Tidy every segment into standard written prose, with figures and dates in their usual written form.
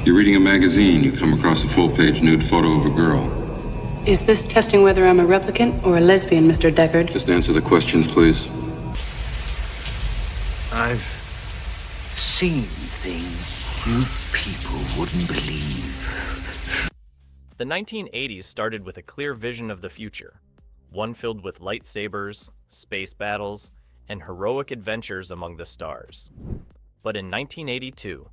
You're reading a magazine, you come across a full-page nude photo of a girl. Is this testing whether I'm a replicant or a lesbian, Mr. Deckard? Just answer the questions, please. I've seen things you people wouldn't believe. The 1980s started with a clear vision of the future, one filled with lightsabers, space battles, and heroic adventures among the stars. But in 1982,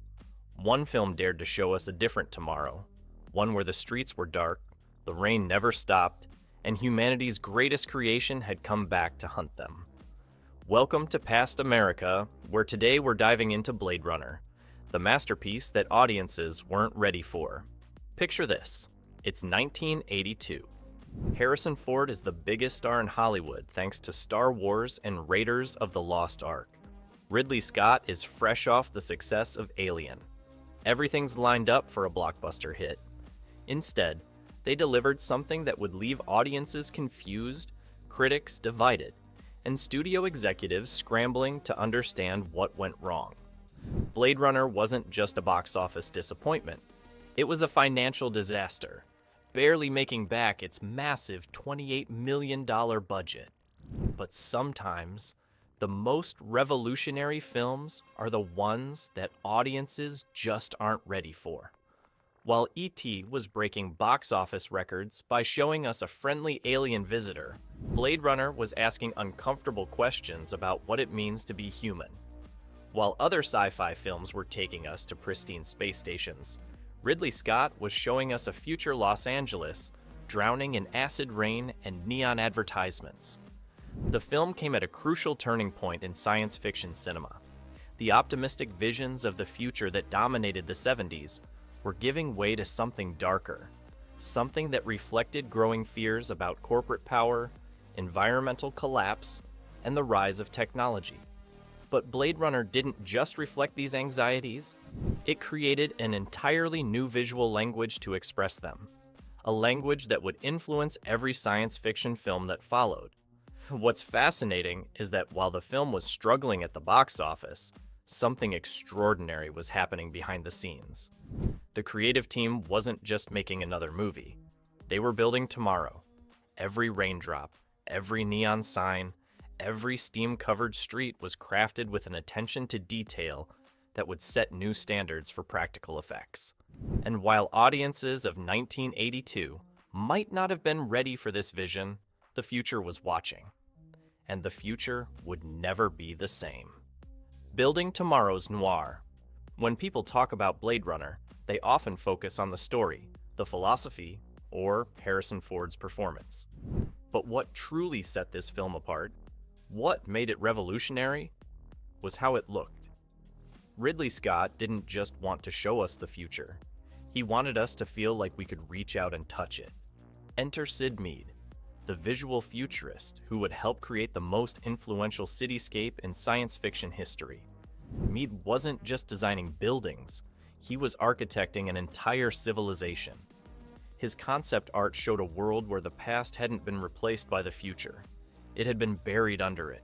one film dared to show us a different tomorrow, one where the streets were dark, the rain never stopped, and humanity's greatest creation had come back to hunt them. Welcome to Past America, where today we're diving into Blade Runner, the masterpiece that audiences weren't ready for. Picture this, it's 1982. Harrison Ford is the biggest star in Hollywood thanks to Star Wars and Raiders of the Lost Ark. Ridley Scott is fresh off the success of Alien. Everything's lined up for a blockbuster hit. Instead, they delivered something that would leave audiences confused, critics divided, and studio executives scrambling to understand what went wrong. Blade Runner wasn't just a box office disappointment. It was a financial disaster, barely making back its massive $28 million budget. But sometimes, the most revolutionary films are the ones that audiences just aren't ready for. While E.T. was breaking box office records by showing us a friendly alien visitor, Blade Runner was asking uncomfortable questions about what it means to be human. While other sci-fi films were taking us to pristine space stations, Ridley Scott was showing us a future Los Angeles drowning in acid rain and neon advertisements. The film came at a crucial turning point in science fiction cinema. The optimistic visions of the future that dominated the 70s were giving way to something darker, something that reflected growing fears about corporate power, environmental collapse, and the rise of technology. But Blade Runner didn't just reflect these anxieties, it created an entirely new visual language to express them, a language that would influence every science fiction film that followed. What's fascinating is that while the film was struggling at the box office, something extraordinary was happening behind the scenes. The creative team wasn't just making another movie. They were building tomorrow. Every raindrop, every neon sign, every steam-covered street was crafted with an attention to detail that would set new standards for practical effects. And while audiences of 1982 might not have been ready for this vision, the future was watching. And the future would never be the same. Building tomorrow's noir. When people talk about Blade Runner, they often focus on the story, the philosophy, or Harrison Ford's performance. But what truly set this film apart, what made it revolutionary, was how it looked. Ridley Scott didn't just want to show us the future. He wanted us to feel like we could reach out and touch it. Enter Sid Mead, the visual futurist who would help create the most influential cityscape in science fiction history. Mead wasn't just designing buildings, he was architecting an entire civilization. His concept art showed a world where the past hadn't been replaced by the future. It had been buried under it.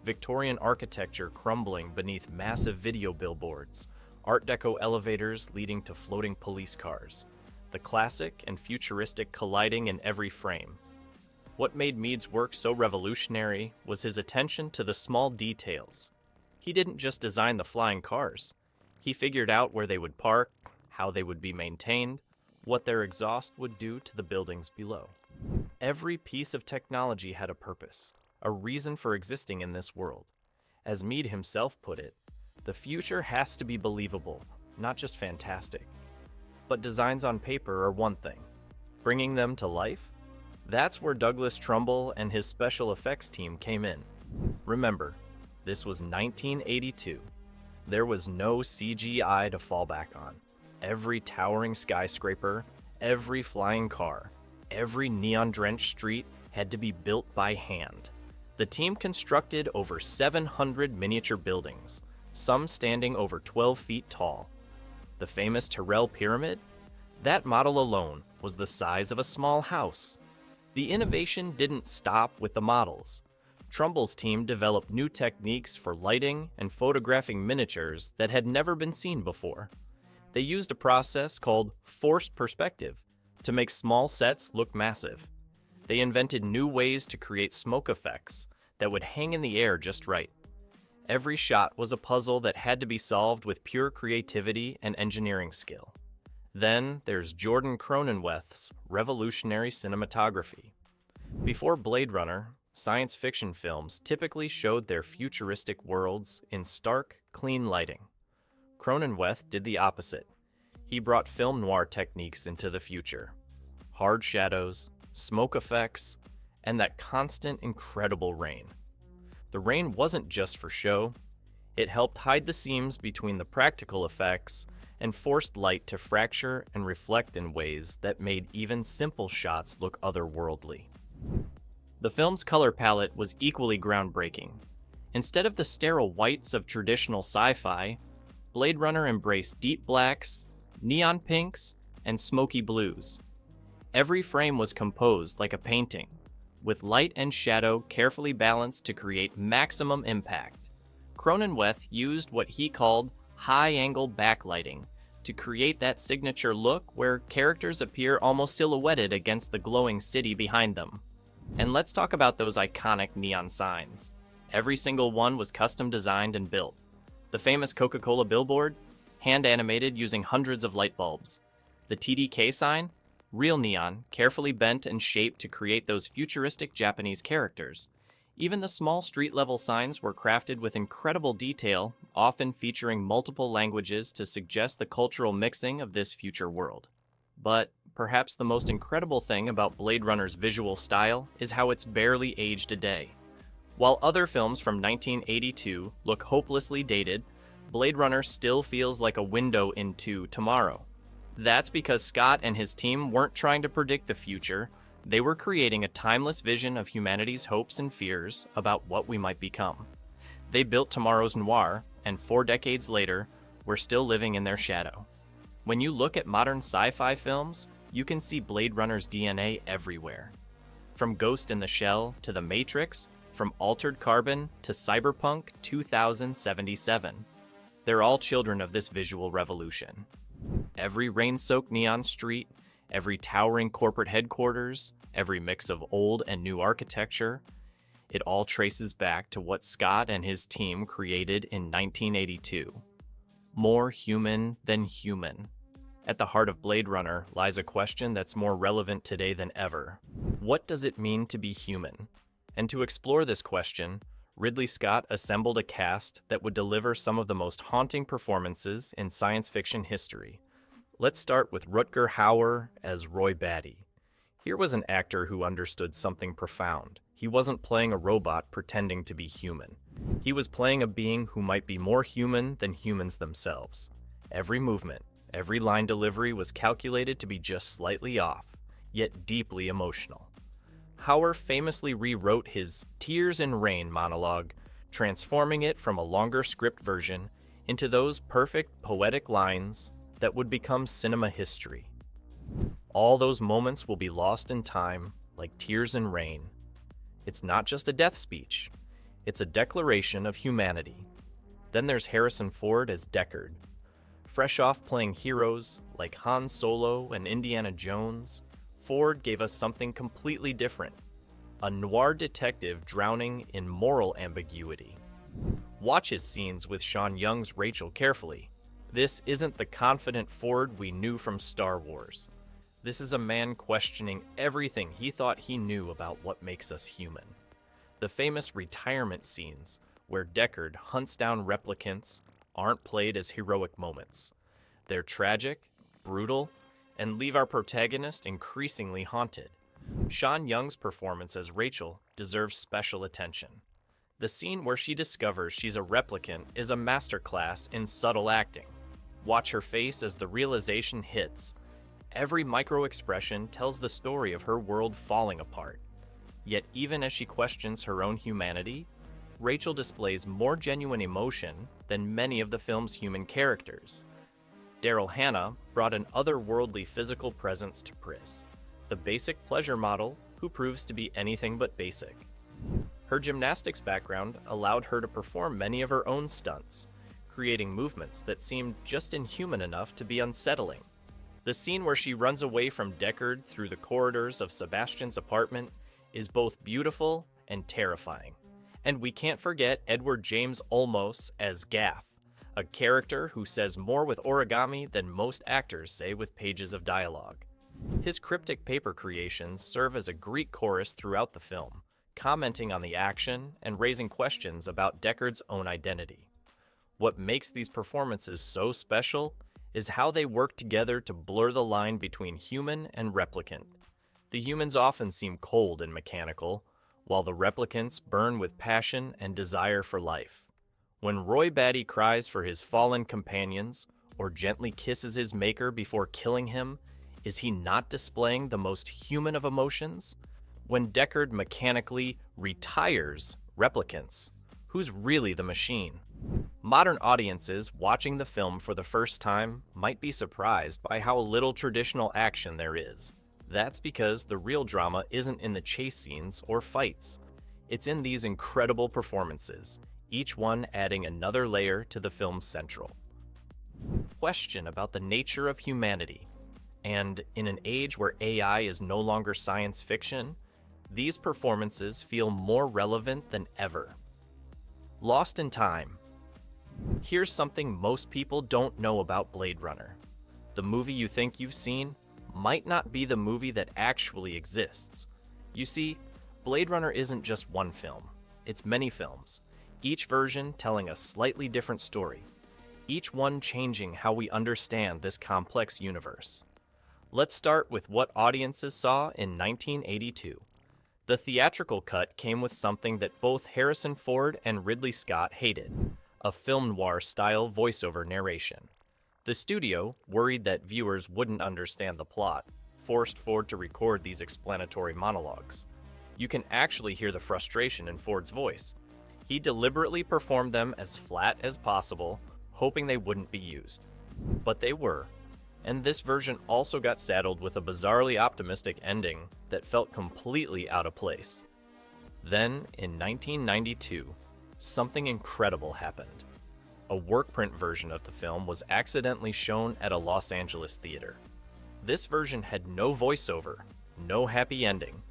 Victorian architecture crumbling beneath massive video billboards, Art Deco elevators leading to floating police cars, the classic and futuristic colliding in every frame. What made Mead's work so revolutionary was his attention to the small details. He didn't just design the flying cars. He figured out where they would park, how they would be maintained, what their exhaust would do to the buildings below. Every piece of technology had a purpose, a reason for existing in this world. As Mead himself put it, the future has to be believable, not just fantastic. But designs on paper are one thing. Bringing them to life? That's where Douglas Trumbull and his special effects team came in. Remember, this was 1982. There was no CGI to fall back on. Every towering skyscraper, every flying car, every neon-drenched street had to be built by hand. The team constructed over 700 miniature buildings, some standing over 12 feet tall. The famous Tyrrell Pyramid? That model alone was the size of a small house. The innovation didn't stop with the models. Trumbull's team developed new techniques for lighting and photographing miniatures that had never been seen before. They used a process called forced perspective to make small sets look massive. They invented new ways to create smoke effects that would hang in the air just right. Every shot was a puzzle that had to be solved with pure creativity and engineering skill. Then there's Jordan Cronenweth's revolutionary cinematography. Before Blade Runner, science fiction films typically showed their futuristic worlds in stark, clean lighting. Cronenweth did the opposite. He brought film noir techniques into the future. Hard shadows, smoke effects, and that constant, incredible rain. The rain wasn't just for show. It helped hide the seams between the practical effects and forced light to fracture and reflect in ways that made even simple shots look otherworldly. The film's color palette was equally groundbreaking. Instead of the sterile whites of traditional sci-fi, Blade Runner embraced deep blacks, neon pinks, and smoky blues. Every frame was composed like a painting, with light and shadow carefully balanced to create maximum impact. Cronenweth used what he called high-angle backlighting to create that signature look where characters appear almost silhouetted against the glowing city behind them. And let's talk about those iconic neon signs. Every single one was custom designed and built. The famous Coca-Cola billboard, hand-animated using hundreds of light bulbs. The TDK sign, real neon, carefully bent and shaped to create those futuristic Japanese characters. Even the small street-level signs were crafted with incredible detail, often featuring multiple languages to suggest the cultural mixing of this future world. But perhaps the most incredible thing about Blade Runner's visual style is how it's barely aged a day. While other films from 1982 look hopelessly dated, Blade Runner still feels like a window into tomorrow. That's because Scott and his team weren't trying to predict the future. They were creating a timeless vision of humanity's hopes and fears about what we might become. They built tomorrow's noir, and 4 decades later, we're still living in their shadow. When you look at modern sci-fi films, you can see Blade Runner's DNA everywhere. From Ghost in the Shell to The Matrix, from Altered Carbon to Cyberpunk 2077. They're all children of this visual revolution. Every rain-soaked neon street, every towering corporate headquarters, every mix of old and new architecture, it all traces back to what Scott and his team created in 1982. More human than human. At the heart of Blade Runner lies a question that's more relevant today than ever. What does it mean to be human? And to explore this question, Ridley Scott assembled a cast that would deliver some of the most haunting performances in science fiction history. Let's start with Rutger Hauer as Roy Batty. Here was an actor who understood something profound. He wasn't playing a robot pretending to be human. He was playing a being who might be more human than humans themselves. Every movement, every line delivery was calculated to be just slightly off, yet deeply emotional. Hauer famously rewrote his Tears in Rain monologue, transforming it from a longer script version into those perfect poetic lines that would become cinema history. All those moments will be lost in time, like tears in rain. It's not just a death speech, it's a declaration of humanity. Then there's Harrison Ford as Deckard. Fresh off playing heroes like Han Solo and Indiana Jones, Ford gave us something completely different. A noir detective drowning in moral ambiguity. Watch his scenes with Sean Young's Rachel carefully. This isn't the confident Ford we knew from Star Wars. This is a man questioning everything he thought he knew about what makes us human. The famous retirement scenes, where Deckard hunts down replicants, aren't played as heroic moments. They're tragic, brutal, and leave our protagonist increasingly haunted. Sean Young's performance as Rachel deserves special attention. The scene where she discovers she's a replicant is a masterclass in subtle acting. Watch her face as the realization hits. Every micro-expression tells the story of her world falling apart. Yet even as she questions her own humanity, Rachel displays more genuine emotion than many of the film's human characters. Daryl Hannah brought an otherworldly physical presence to Pris, the basic pleasure model who proves to be anything but basic. Her gymnastics background allowed her to perform many of her own stunts, creating movements that seemed just inhuman enough to be unsettling. The scene where she runs away from Deckard through the corridors of Sebastian's apartment is both beautiful and terrifying. And we can't forget Edward James Olmos as Gaff, a character who says more with origami than most actors say with pages of dialogue. His cryptic paper creations serve as a Greek chorus throughout the film, commenting on the action and raising questions about Deckard's own identity. What makes these performances so special is how they work together to blur the line between human and replicant. The humans often seem cold and mechanical, while the replicants burn with passion and desire for life. When Roy Batty cries for his fallen companions, or gently kisses his maker before killing him, is he not displaying the most human of emotions? When Deckard mechanically retires replicants, who's really the machine? Modern audiences watching the film for the first time might be surprised by how little traditional action there is. That's because the real drama isn't in the chase scenes or fights. It's in these incredible performances, each one adding another layer to the film's central. Question about the nature of humanity. And in an age where AI is no longer science fiction, these performances feel more relevant than ever. Lost in Time. Here's something most people don't know about Blade Runner. The movie you think you've seen might not be the movie that actually exists. You see, Blade Runner isn't just one film, it's many films, each version telling a slightly different story, each one changing how we understand this complex universe. Let's start with what audiences saw in 1982. The theatrical cut came with something that both Harrison Ford and Ridley Scott hated: a film noir-style voiceover narration. The studio, worried that viewers wouldn't understand the plot, forced Ford to record these explanatory monologues. You can actually hear the frustration in Ford's voice. He deliberately performed them as flat as possible, hoping they wouldn't be used. But they were. And this version also got saddled with a bizarrely optimistic ending that felt completely out of place. Then, in 1992, something incredible happened. A work print version of the film was accidentally shown at a Los Angeles theater. This version had no voiceover, no happy ending,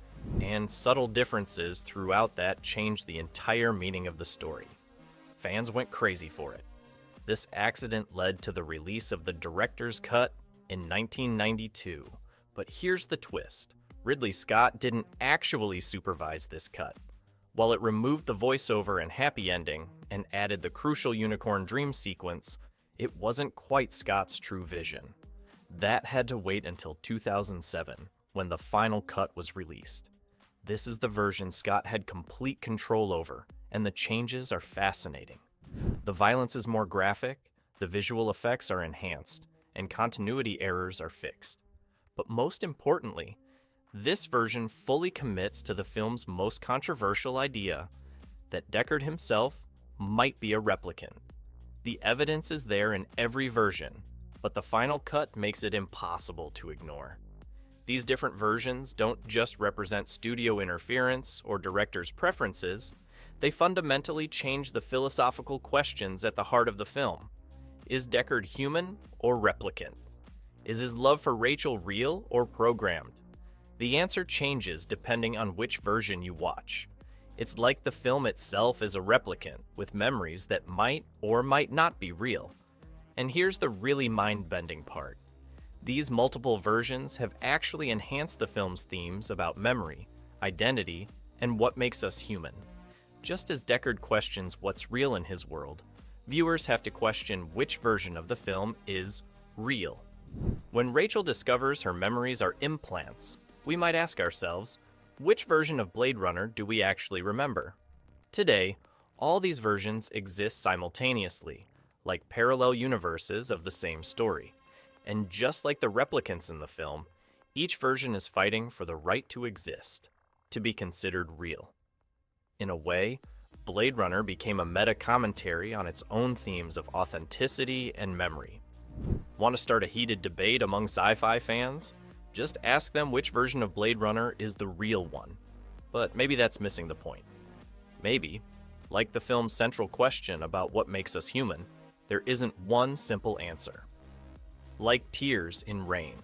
and subtle differences throughout that changed the entire meaning of the story. Fans went crazy for it. This accident led to the release of the director's cut in 1992. But here's the twist: Ridley Scott didn't actually supervise this cut. While it removed the voiceover and happy ending and added the crucial unicorn dream sequence, it wasn't quite Scott's true vision. That had to wait until 2007, when the final cut was released. This is the version Scott had complete control over, and the changes are fascinating. The violence is more graphic, the visual effects are enhanced, and continuity errors are fixed. But most importantly, this version fully commits to the film's most controversial idea, that Deckard himself might be a replicant. The evidence is there in every version, but the final cut makes it impossible to ignore. These different versions don't just represent studio interference or directors' preferences, they fundamentally change the philosophical questions at the heart of the film. Is Deckard human or replicant? Is his love for Rachel real or programmed? The answer changes depending on which version you watch. It's like the film itself is a replicant with memories that might or might not be real. And here's the really mind-bending part. These multiple versions have actually enhanced the film's themes about memory, identity, and what makes us human. Just as Deckard questions what's real in his world, viewers have to question which version of the film is real. When Rachel discovers her memories are implants, we might ask ourselves, which version of Blade Runner do we actually remember? Today, all these versions exist simultaneously, like parallel universes of the same story. And just like the replicants in the film, each version is fighting for the right to exist, to be considered real. In a way, Blade Runner became a meta-commentary on its own themes of authenticity and memory. Want to start a heated debate among sci-fi fans? Just ask them which version of Blade Runner is the real one. But maybe that's missing the point. Maybe, like the film's central question about what makes us human, there isn't one simple answer. Like tears in rain.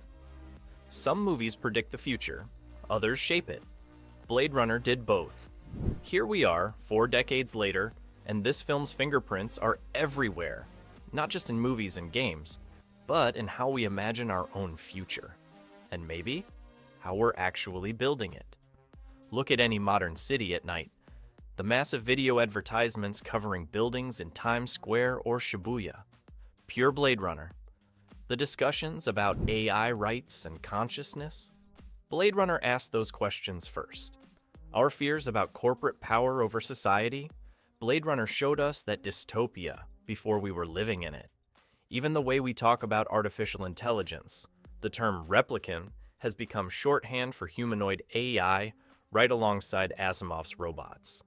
Some movies predict the future, others shape it. Blade Runner did both. Here we are, 4 decades later, and this film's fingerprints are everywhere, not just in movies and games, but in how we imagine our own future, and maybe how we're actually building it. Look at any modern city at night. The massive video advertisements covering buildings in Times Square or Shibuya. Pure Blade Runner. The discussions about AI rights and consciousness. Blade Runner asked those questions first. Our fears about corporate power over society. Blade Runner showed us that dystopia before we were living in it. Even the way we talk about artificial intelligence, the term replicant has become shorthand for humanoid AI right alongside Asimov's robots.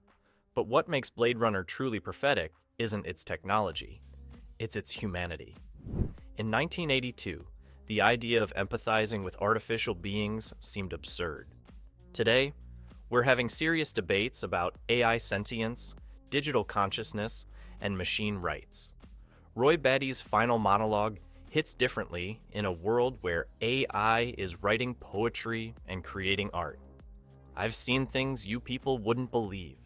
But what makes Blade Runner truly prophetic isn't its technology, it's its humanity. In 1982, the idea of empathizing with artificial beings seemed absurd. Today, we're having serious debates about AI sentience, digital consciousness, and machine rights. Roy Batty's final monologue hits differently in a world where AI is writing poetry and creating art. I've seen things you people wouldn't believe.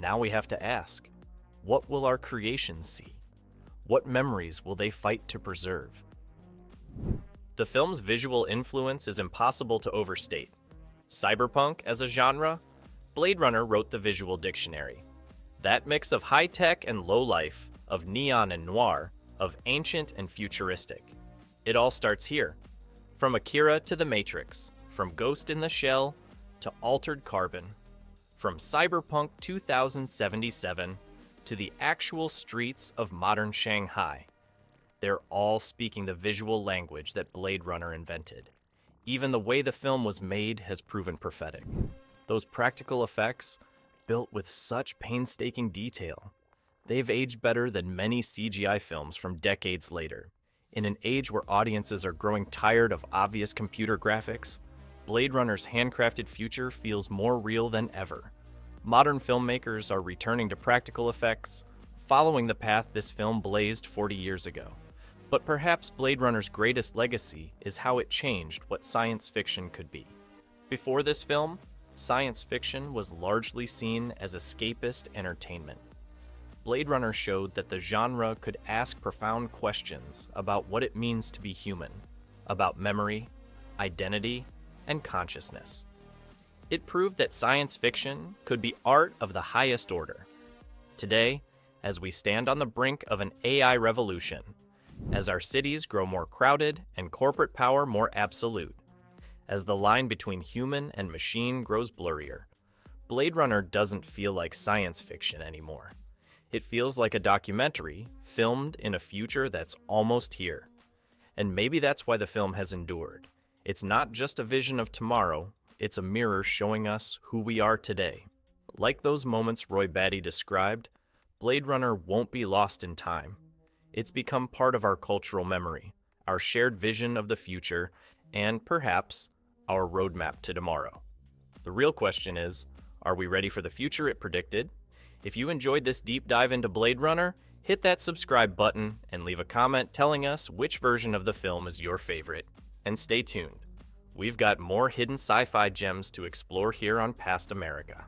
Now we have to ask, what will our creations see? What memories will they fight to preserve? The film's visual influence is impossible to overstate. Cyberpunk as a genre? Blade Runner wrote the visual dictionary. That mix of high-tech and low-life, of neon and noir, of ancient and futuristic. It all starts here. From Akira to The Matrix, from Ghost in the Shell to Altered Carbon, from Cyberpunk 2077 to the actual streets of modern Shanghai. They're all speaking the visual language that Blade Runner invented. Even the way the film was made has proven prophetic. Those practical effects, built with such painstaking detail, they've aged better than many CGI films from decades later. In an age where audiences are growing tired of obvious computer graphics, Blade Runner's handcrafted future feels more real than ever. Modern filmmakers are returning to practical effects, following the path this film blazed 40 years ago. But perhaps Blade Runner's greatest legacy is how it changed what science fiction could be. Before this film, science fiction was largely seen as escapist entertainment. Blade Runner showed that the genre could ask profound questions about what it means to be human, about memory, identity, and consciousness. It proved that science fiction could be art of the highest order. Today, as we stand on the brink of an AI revolution, as our cities grow more crowded and corporate power more absolute, as the line between human and machine grows blurrier, Blade Runner doesn't feel like science fiction anymore. It feels like a documentary filmed in a future that's almost here. And maybe that's why the film has endured. It's not just a vision of tomorrow, it's a mirror showing us who we are today. Like those moments Roy Batty described, Blade Runner won't be lost in time. It's become part of our cultural memory, our shared vision of the future, and perhaps our roadmap to tomorrow. The real question is, are we ready for the future it predicted? If you enjoyed this deep dive into Blade Runner, hit that subscribe button and leave a comment telling us which version of the film is your favorite. And stay tuned. We've got more hidden sci-fi gems to explore here on Past America.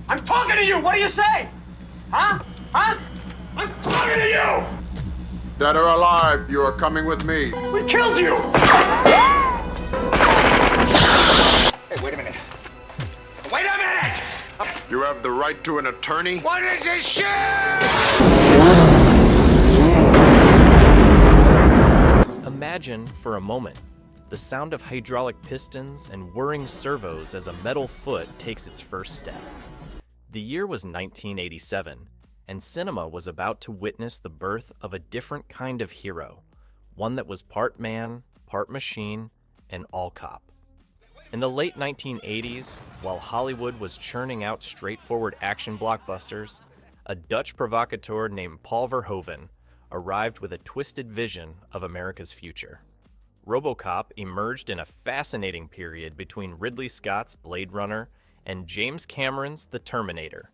I'm talking to you! What do you say? Huh? Huh? I'm talking to you! Dead or alive, you are coming with me. We killed you! Hey, wait a minute. Wait a minute! You have the right to an attorney? What is this shit? Imagine, for a moment, the sound of hydraulic pistons and whirring servos as a metal foot takes its first step. The year was 1987, and cinema was about to witness the birth of a different kind of hero, one that was part man, part machine, and all cop. In the late 1980s, while Hollywood was churning out straightforward action blockbusters, a Dutch provocateur named Paul Verhoeven arrived with a twisted vision of America's future. Robocop emerged in a fascinating period between Ridley Scott's Blade Runner and James Cameron's The Terminator,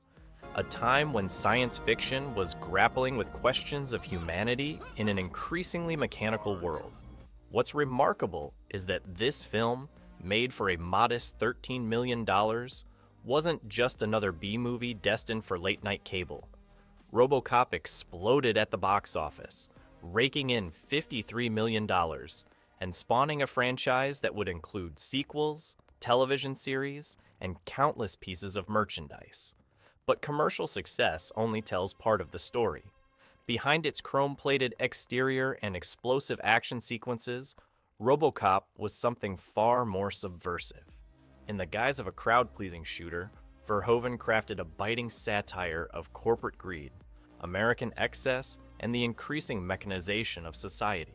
a time when science fiction was grappling with questions of humanity in an increasingly mechanical world. What's remarkable is that this film, made for a modest $13 million, wasn't just another B-movie destined for late-night cable. Robocop exploded at the box office, raking in $53 million, and spawning a franchise that would include sequels, television series, and countless pieces of merchandise. But commercial success only tells part of the story. Behind its chrome-plated exterior and explosive action sequences, Robocop was something far more subversive. In the guise of a crowd-pleasing shooter, Verhoeven crafted a biting satire of corporate greed, American excess, and the increasing mechanization of society.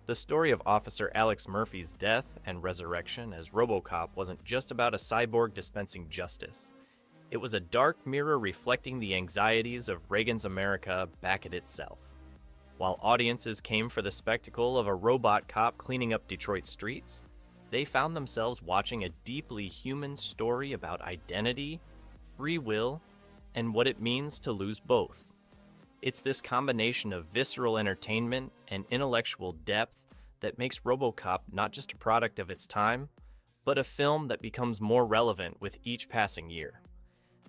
The story of Officer Alex Murphy's death and resurrection as Robocop wasn't just about a cyborg dispensing justice. It was a dark mirror reflecting the anxieties of Reagan's America back at itself. While audiences came for the spectacle of a robot cop cleaning up Detroit streets, they found themselves watching a deeply human story about identity, free will, and what it means to lose both. It's this combination of visceral entertainment and intellectual depth that makes Robocop not just a product of its time, but a film that becomes more relevant with each passing year.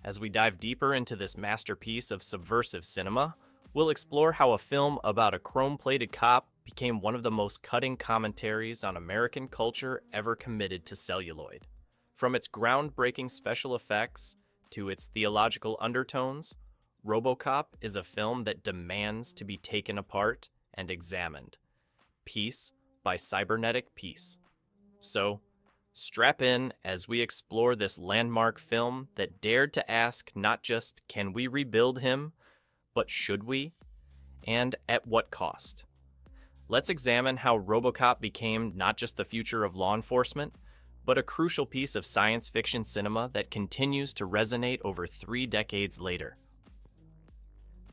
As we dive deeper into this masterpiece of subversive cinema, we'll explore how a film about a chrome-plated cop became one of the most cutting commentaries on American culture ever committed to celluloid. From its groundbreaking special effects to its theological undertones, Robocop is a film that demands to be taken apart and examined, piece by cybernetic piece. So, strap in as we explore this landmark film that dared to ask not just, can we rebuild him, but should we? And at what cost? Let's examine how Robocop became not just the future of law enforcement, but a crucial piece of science fiction cinema that continues to resonate over 3 decades later.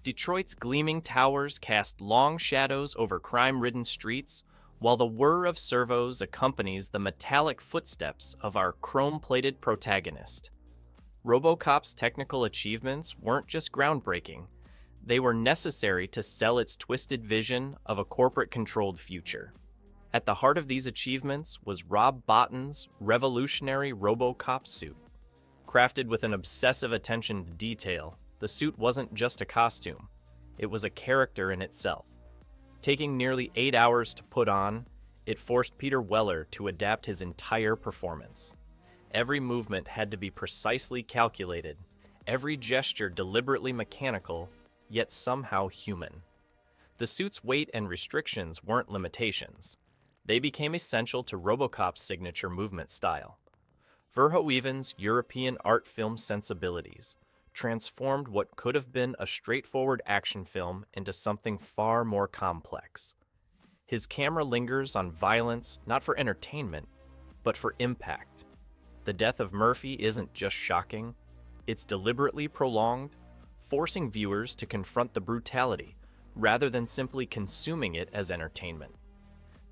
Detroit's gleaming towers cast long shadows over crime-ridden streets, while the whir of servos accompanies the metallic footsteps of our chrome-plated protagonist. Robocop's technical achievements weren't just groundbreaking, they were necessary to sell its twisted vision of a corporate-controlled future. At the heart of these achievements was Rob Bottin's revolutionary Robocop suit. Crafted with an obsessive attention to detail, the suit wasn't just a costume, it was a character in itself. Taking nearly 8 hours to put on, it forced Peter Weller to adapt his entire performance. Every movement had to be precisely calculated, every gesture deliberately mechanical, yet somehow human. The suit's weight and restrictions weren't limitations. They became essential to Robocop's signature movement style. Verhoeven's European art film sensibilities transformed what could have been a straightforward action film into something far more complex. His camera lingers on violence not for entertainment, but for impact. The death of Murphy isn't just shocking, it's deliberately prolonged, forcing viewers to confront the brutality rather than simply consuming it as entertainment.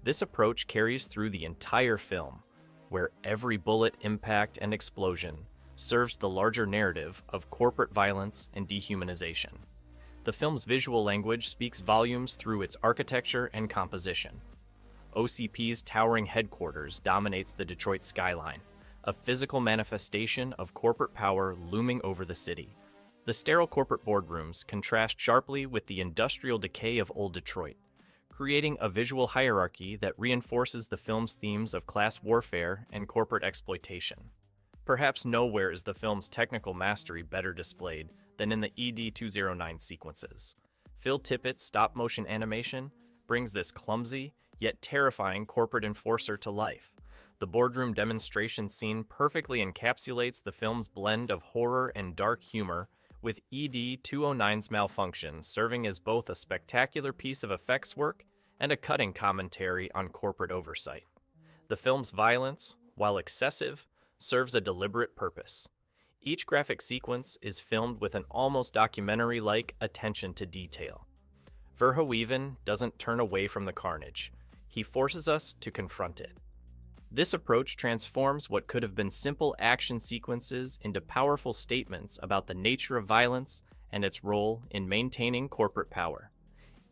This approach carries through the entire film, where every bullet, impact, and explosion serves the larger narrative of corporate violence and dehumanization. The film's visual language speaks volumes through its architecture and composition. OCP's towering headquarters dominates the Detroit skyline, a physical manifestation of corporate power looming over the city. The sterile corporate boardrooms contrast sharply with the industrial decay of old Detroit, creating a visual hierarchy that reinforces the film's themes of class warfare and corporate exploitation. Perhaps nowhere is the film's technical mastery better displayed than in the ED-209 sequences. Phil Tippett's stop-motion animation brings this clumsy, yet terrifying corporate enforcer to life. The boardroom demonstration scene perfectly encapsulates the film's blend of horror and dark humor, with ED-209's malfunction serving as both a spectacular piece of effects work and a cutting commentary on corporate oversight. The film's violence, while excessive, serves a deliberate purpose. Each graphic sequence is filmed with an almost documentary-like attention to detail. Verhoeven doesn't turn away from the carnage. he forces us to confront it. This approach transforms what could have been simple action sequences into powerful statements about the nature of violence and its role in maintaining corporate power.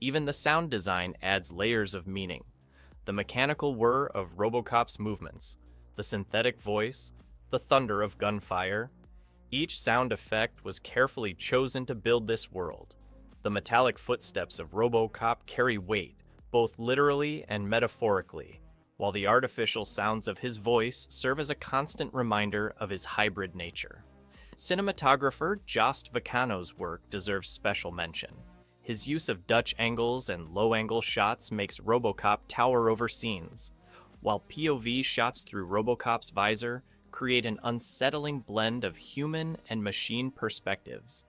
Even the sound design adds layers of meaning. The mechanical whir of Robocop's movements, the synthetic voice, the thunder of gunfire. Each sound effect was carefully chosen to build this world. The metallic footsteps of Robocop carry weight, both literally and metaphorically, while the artificial sounds of his voice serve as a constant reminder of his hybrid nature. Cinematographer Jost Vacano's work deserves special mention. His use of Dutch angles and low-angle shots makes Robocop tower over scenes, while POV shots through Robocop's visor create an unsettling blend of human and machine perspectives.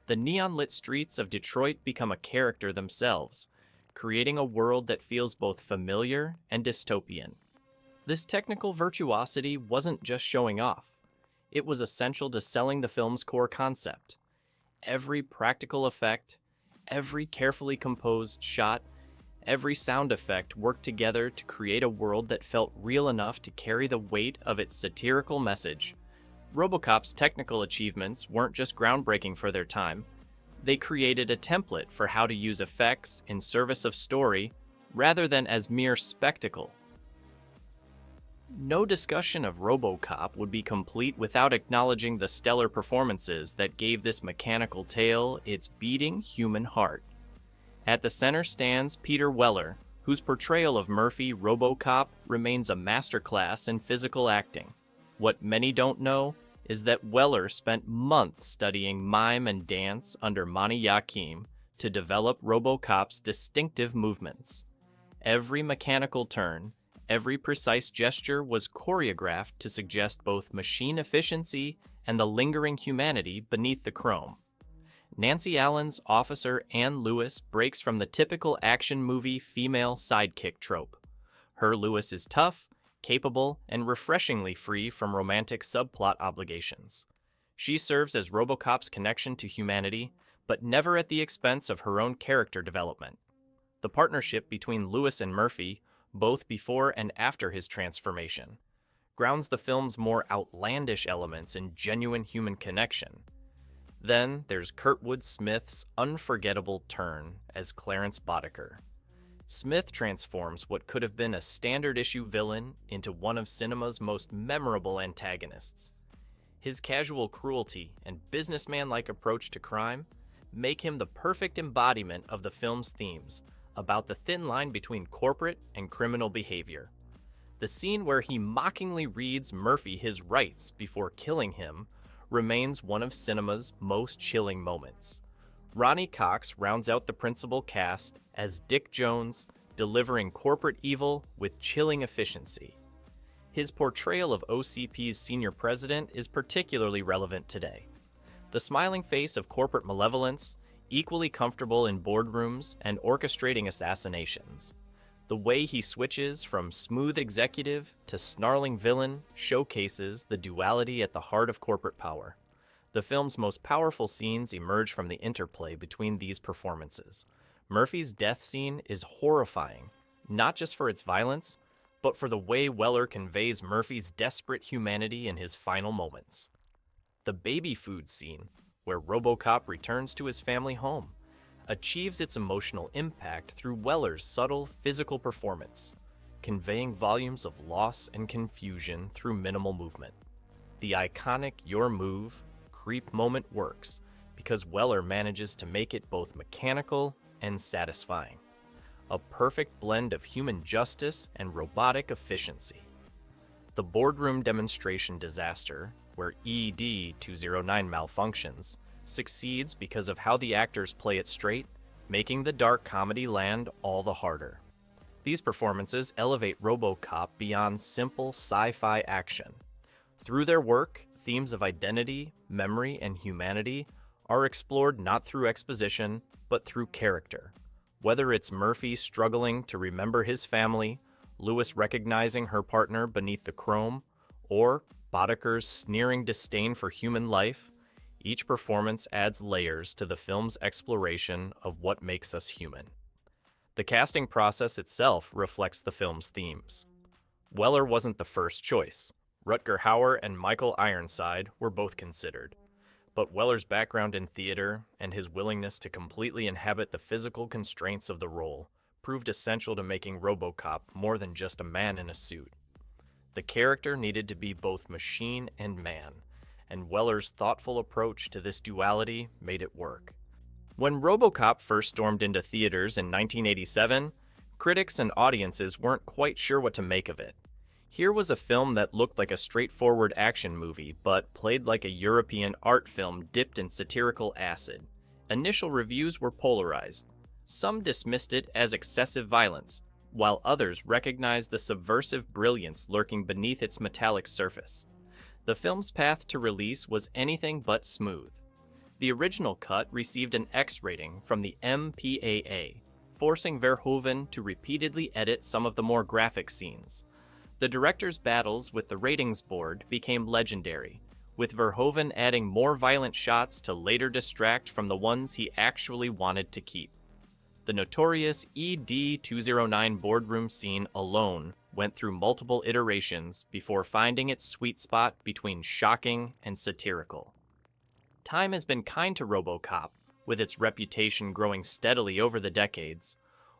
The neon-lit streets of Detroit become a character themselves, creating a world that feels both familiar and dystopian. This technical virtuosity wasn't just showing off. It was essential to selling the film's core concept. Every practical effect, every carefully composed shot, every sound effect worked together to create a world that felt real enough to carry the weight of its satirical message. Robocop's technical achievements weren't just groundbreaking for their time. They created a template for how to use effects in service of story rather than as mere spectacle. No discussion of Robocop would be complete without acknowledging the stellar performances that gave this mechanical tale its beating human heart. At the center stands Peter Weller, whose portrayal of Murphy Robocop remains a masterclass in physical acting. What many don't know is that Weller spent months studying mime and dance under Mani Yakim to develop Robocop's distinctive movements. Every mechanical turn, every precise gesture was choreographed to suggest both machine efficiency and the lingering humanity beneath the chrome. Nancy Allen's Officer Ann Lewis breaks from the typical action movie female sidekick trope. Her Lewis is tough, capable, and refreshingly free from romantic subplot obligations. She serves as Robocop's connection to humanity, but never at the expense of her own character development. The partnership between Lewis and Murphy, both before and after his transformation, grounds the film's more outlandish elements in genuine human connection. Then there's Kurtwood Smith's unforgettable turn as Clarence Boddicker. Smith transforms what could have been a standard-issue villain into one of cinema's most memorable antagonists. His casual cruelty and businessman-like approach to crime make him the perfect embodiment of the film's themes about the thin line between corporate and criminal behavior. The scene where he mockingly reads Murphy his rights before killing him remains one of cinema's most chilling moments. Ronnie Cox rounds out the principal cast as Dick Jones, delivering corporate evil with chilling efficiency. His portrayal of OCP's senior president is particularly relevant today. The smiling face of corporate malevolence, equally comfortable in boardrooms and orchestrating assassinations. The way he switches from smooth executive to snarling villain showcases the duality at the heart of corporate power. The film's most powerful scenes emerge from the interplay between these performances. Murphy's death scene is horrifying, not just for its violence, but for the way Weller conveys Murphy's desperate humanity in his final moments. The baby food scene, where Robocop returns to his family home, achieves its emotional impact through Weller's subtle physical performance, conveying volumes of loss and confusion through minimal movement. The iconic "your move" creep moment works because Weller manages to make it both mechanical and satisfying. A perfect blend of human justice and robotic efficiency. The boardroom demonstration disaster, where ED-209 malfunctions, succeeds because of how the actors play it straight, making the dark comedy land all the harder. These performances elevate Robocop beyond simple sci-fi action. Through their work, themes of identity, memory, and humanity are explored not through exposition, but through character. Whether it's Murphy struggling to remember his family, Lewis recognizing her partner beneath the chrome, or Boddicker's sneering disdain for human life, each performance adds layers to the film's exploration of what makes us human. The The casting process itself reflects the film's themes. Weller wasn't the first choice. Rutger Hauer and Michael Ironside were both considered. But Weller's background in theater and his willingness to completely inhabit the physical constraints of the role proved essential to making Robocop more than just a man in a suit. The character needed to be both machine and man, and Weller's thoughtful approach to this duality made it work. When Robocop first stormed into theaters in 1987, critics and audiences weren't quite sure what to make of it. Here was a film that looked like a straightforward action movie, but played like a European art film dipped in satirical acid. Initial reviews were polarized. Some dismissed it as excessive violence, while others recognized the subversive brilliance lurking beneath its metallic surface. The film's path to release was anything but smooth. The original cut received an X rating from the MPAA, forcing Verhoeven to repeatedly edit some of the more graphic scenes. The director's battles with the ratings board became legendary, with Verhoeven adding more violent shots to later distract from the ones he actually wanted to keep. The notorious ED-209 boardroom scene alone went through multiple iterations before finding its sweet spot between shocking and satirical. Time has been kind to Robocop, with its reputation growing steadily over the decades.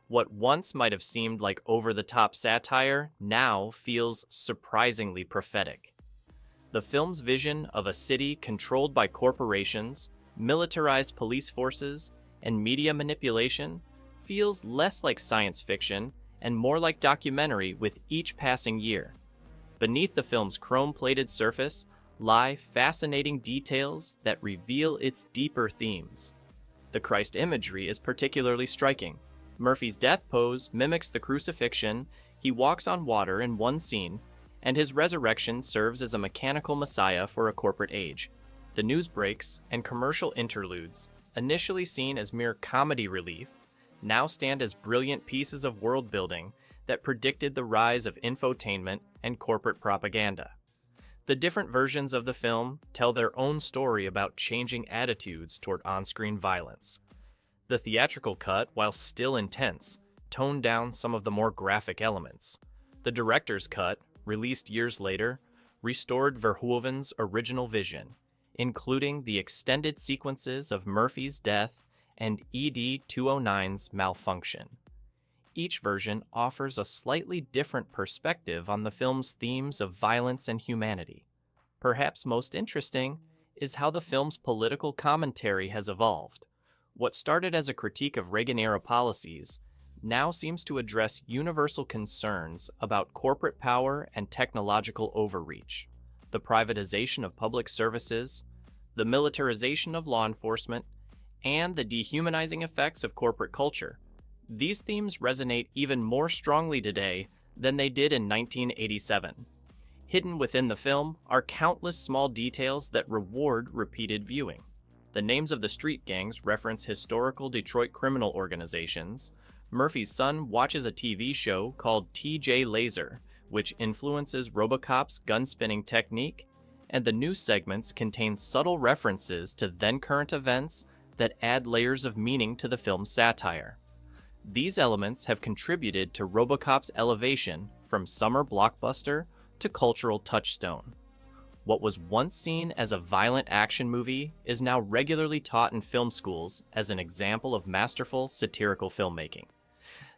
What once might have seemed like over-the-top satire now feels surprisingly prophetic. The film's vision of a city controlled by corporations, militarized police forces, and media manipulation feels less like science fiction and more like documentary with each passing year. Beneath the film's chrome-plated surface lie fascinating details that reveal its deeper themes. The Christ imagery is particularly striking. Murphy's death pose mimics the crucifixion, he walks on water in one scene, and his resurrection serves as a mechanical messiah for a corporate age. The news breaks and commercial interludes, initially seen as mere comedy relief, now stand as brilliant pieces of world building that predicted the rise of infotainment and corporate propaganda. The different versions of the film tell their own story about changing attitudes toward on-screen violence. The theatrical cut, while still intense, toned down some of the more graphic elements. The director's cut, released years later, restored Verhoeven's original vision, including the extended sequences of Murphy's death and ED-209's malfunction. Each version offers a slightly different perspective on the film's themes of violence and humanity. Perhaps most interesting is how the film's political commentary has evolved. What started as a critique of Reagan-era policies now seems to address universal concerns about corporate power and technological overreach, the privatization of public services, the militarization of law enforcement, and the dehumanizing effects of corporate culture. These themes resonate even more strongly today than they did in 1987. Hidden within the film are countless small details that reward repeated viewing. The names of the street gangs reference historical Detroit criminal organizations. Murphy's son watches a TV show called TJ Laser, which influences Robocop's gun-spinning technique, and the news segments contain subtle references to then-current events that add layers of meaning to the film's satire. These elements have contributed to Robocop's elevation from summer blockbuster to cultural touchstone. What was once seen as a violent action movie is now regularly taught in film schools as an example of masterful satirical filmmaking.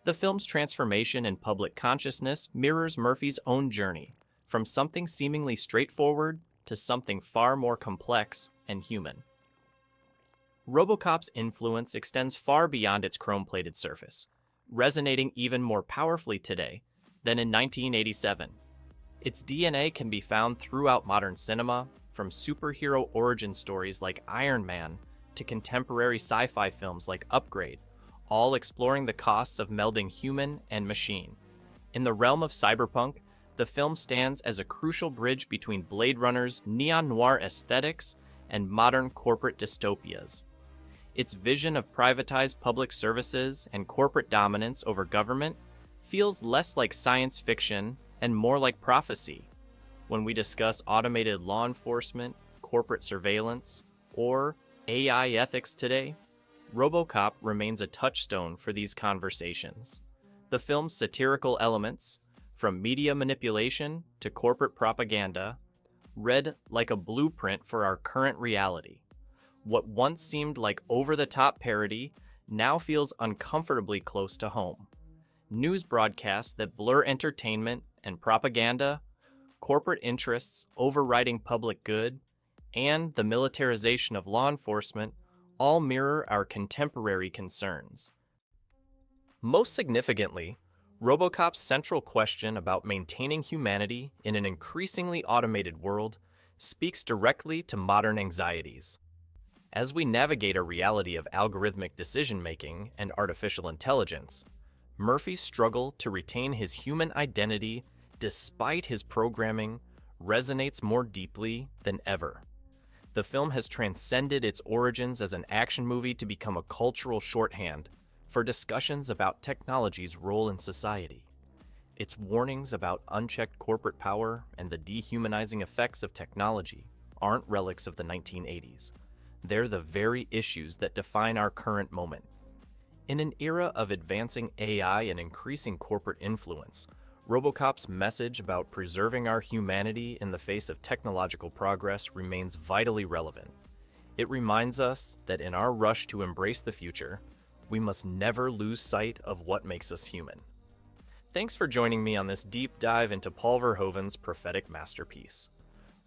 The film's transformation in public consciousness mirrors Murphy's own journey, from something seemingly straightforward to something far more complex and human. Robocop's influence extends far beyond its chrome-plated surface, resonating even more powerfully today than in 1987. Its DNA can be found throughout modern cinema, from superhero origin stories like Iron Man to contemporary sci-fi films like Upgrade, all exploring the costs of melding human and machine. In the realm of cyberpunk, the film stands as a crucial bridge between Blade Runner's neon noir aesthetics and modern corporate dystopias. Its vision of privatized public services and corporate dominance over government feels less like science fiction and more like prophecy. When we discuss automated law enforcement, corporate surveillance, or AI ethics today, Robocop remains a touchstone for these conversations. The film's satirical elements, from media manipulation to corporate propaganda, read like a blueprint for our current reality. What once seemed like over-the-top parody now feels uncomfortably close to home. News broadcasts that blur entertainment and propaganda, corporate interests overriding public good, and the militarization of law enforcement all mirror our contemporary concerns. Most significantly, Robocop's central question about maintaining humanity in an increasingly automated world speaks directly to modern anxieties. As we navigate a reality of algorithmic decision-making and artificial intelligence, Murphy's struggle to retain his human identity despite his programming resonates more deeply than ever. The film has transcended its origins as an action movie to become a cultural shorthand for discussions about technology's role in society. Its warnings about unchecked corporate power and the dehumanizing effects of technology aren't relics of the 1980s. They're the very issues that define our current moment. In an era of advancing AI and increasing corporate influence, Robocop's message about preserving our humanity in the face of technological progress remains vitally relevant. It reminds us that in our rush to embrace the future, we must never lose sight of what makes us human. Thanks for joining me on this deep dive into Paul Verhoeven's prophetic masterpiece.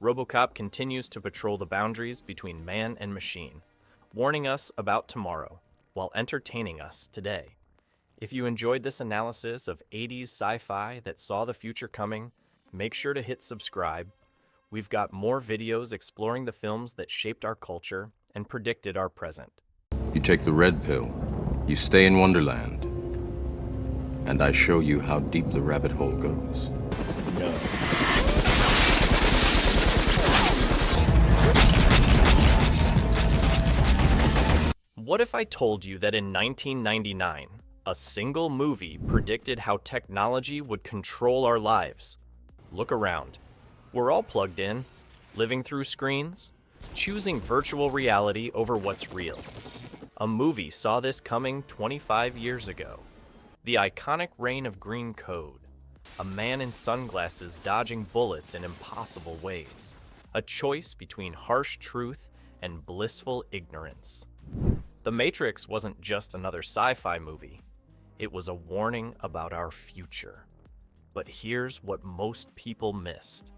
Robocop continues to patrol the boundaries between man and machine, warning us about tomorrow while entertaining us today. If you enjoyed this analysis of 80s sci-fi that saw the future coming, make sure to hit subscribe. We've got more videos exploring the films that shaped our culture and predicted our present. You take the red pill, you stay in Wonderland, and I show you how deep the rabbit hole goes. What if I told you that in 1999, a single movie predicted how technology would control our lives? Look around. We're all plugged in, living through screens, choosing virtual reality over what's real. A movie saw this coming 25 years ago. The iconic reign of green code. A man in sunglasses dodging bullets in impossible ways. A choice between harsh truth and blissful ignorance. The Matrix wasn't just another sci-fi movie. It was a warning about our future. But here's what most people missed.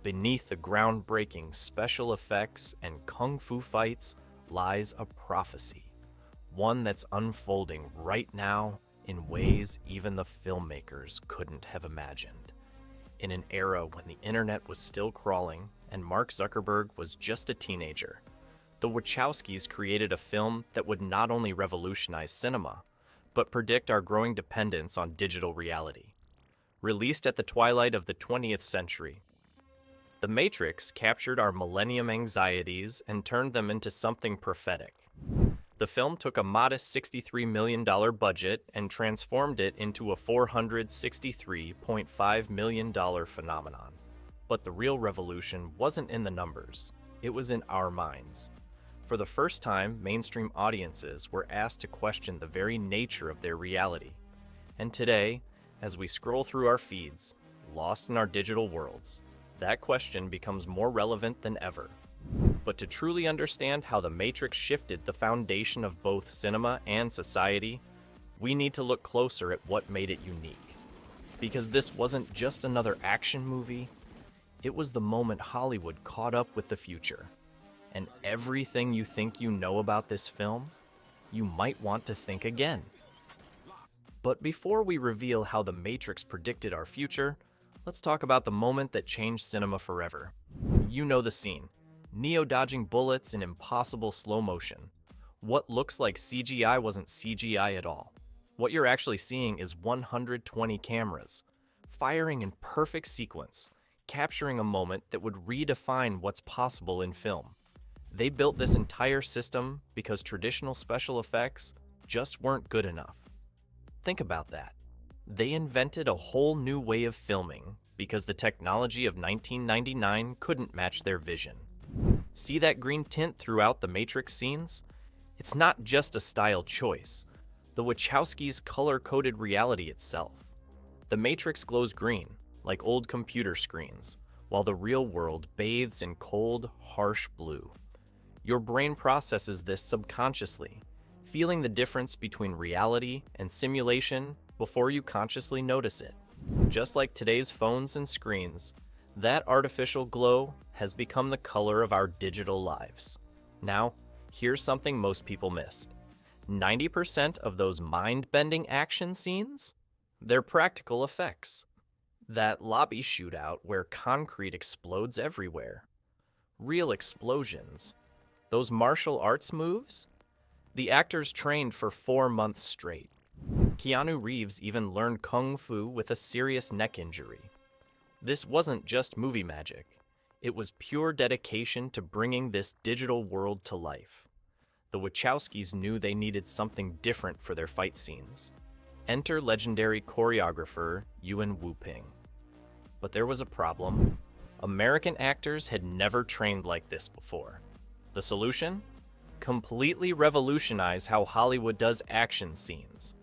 Beneath the groundbreaking special effects and kung fu fights lies a prophecy. One that's unfolding right now in ways even the filmmakers couldn't have imagined. In an era when the internet was still crawling and Mark Zuckerberg was just a teenager, the Wachowskis created a film that would not only revolutionize cinema, but predict our growing dependence on digital reality. Released at the twilight of the 20th century, The Matrix captured our millennium anxieties and turned them into something prophetic. The film took a modest $63 million budget and transformed it into a $463.5 million phenomenon. But the real revolution wasn't in the numbers, it was in our minds. For the first time, mainstream audiences were asked to question the very nature of their reality. And today, as we scroll through our feeds, lost in our digital worlds, that question becomes more relevant than ever. But to truly understand how The Matrix shifted the foundation of both cinema and society, we need to look closer at what made it unique. Because this wasn't just another action movie, it was the moment Hollywood caught up with the future. And everything you think you know about this film, you might want to think again. But before we reveal how The Matrix predicted our future, let's talk about the moment that changed cinema forever. You know the scene. Neo dodging bullets in impossible slow motion. What looks like CGI wasn't CGI at all. What you're actually seeing is 120 cameras, firing in perfect sequence, capturing a moment that would redefine what's possible in film. They built this entire system because traditional special effects just weren't good enough. Think about that. They invented a whole new way of filming because the technology of 1999 couldn't match their vision. See that green tint throughout the Matrix scenes? It's not just a style choice. The Wachowskis color-coded reality itself. The Matrix glows green, like old computer screens, while the real world bathes in cold, harsh blue. Your brain processes this subconsciously, feeling the difference between reality and simulation before you consciously notice it. Just like today's phones and screens, that artificial glow has become the color of our digital lives. Now, here's something most people missed. 90% of those mind-bending action scenes? They're practical effects. That lobby shootout where concrete explodes everywhere. Real explosions. Those martial arts moves? The actors trained for 4 months straight. Keanu Reeves even learned kung fu with a serious neck injury. This wasn't just movie magic. It was pure dedication to bringing this digital world to life. The Wachowskis knew they needed something different for their fight scenes. Enter legendary choreographer Yuen Wu-ping. But there was a problem. American actors had never trained like this before. The solution? Completely revolutionize how Hollywood does action scenes.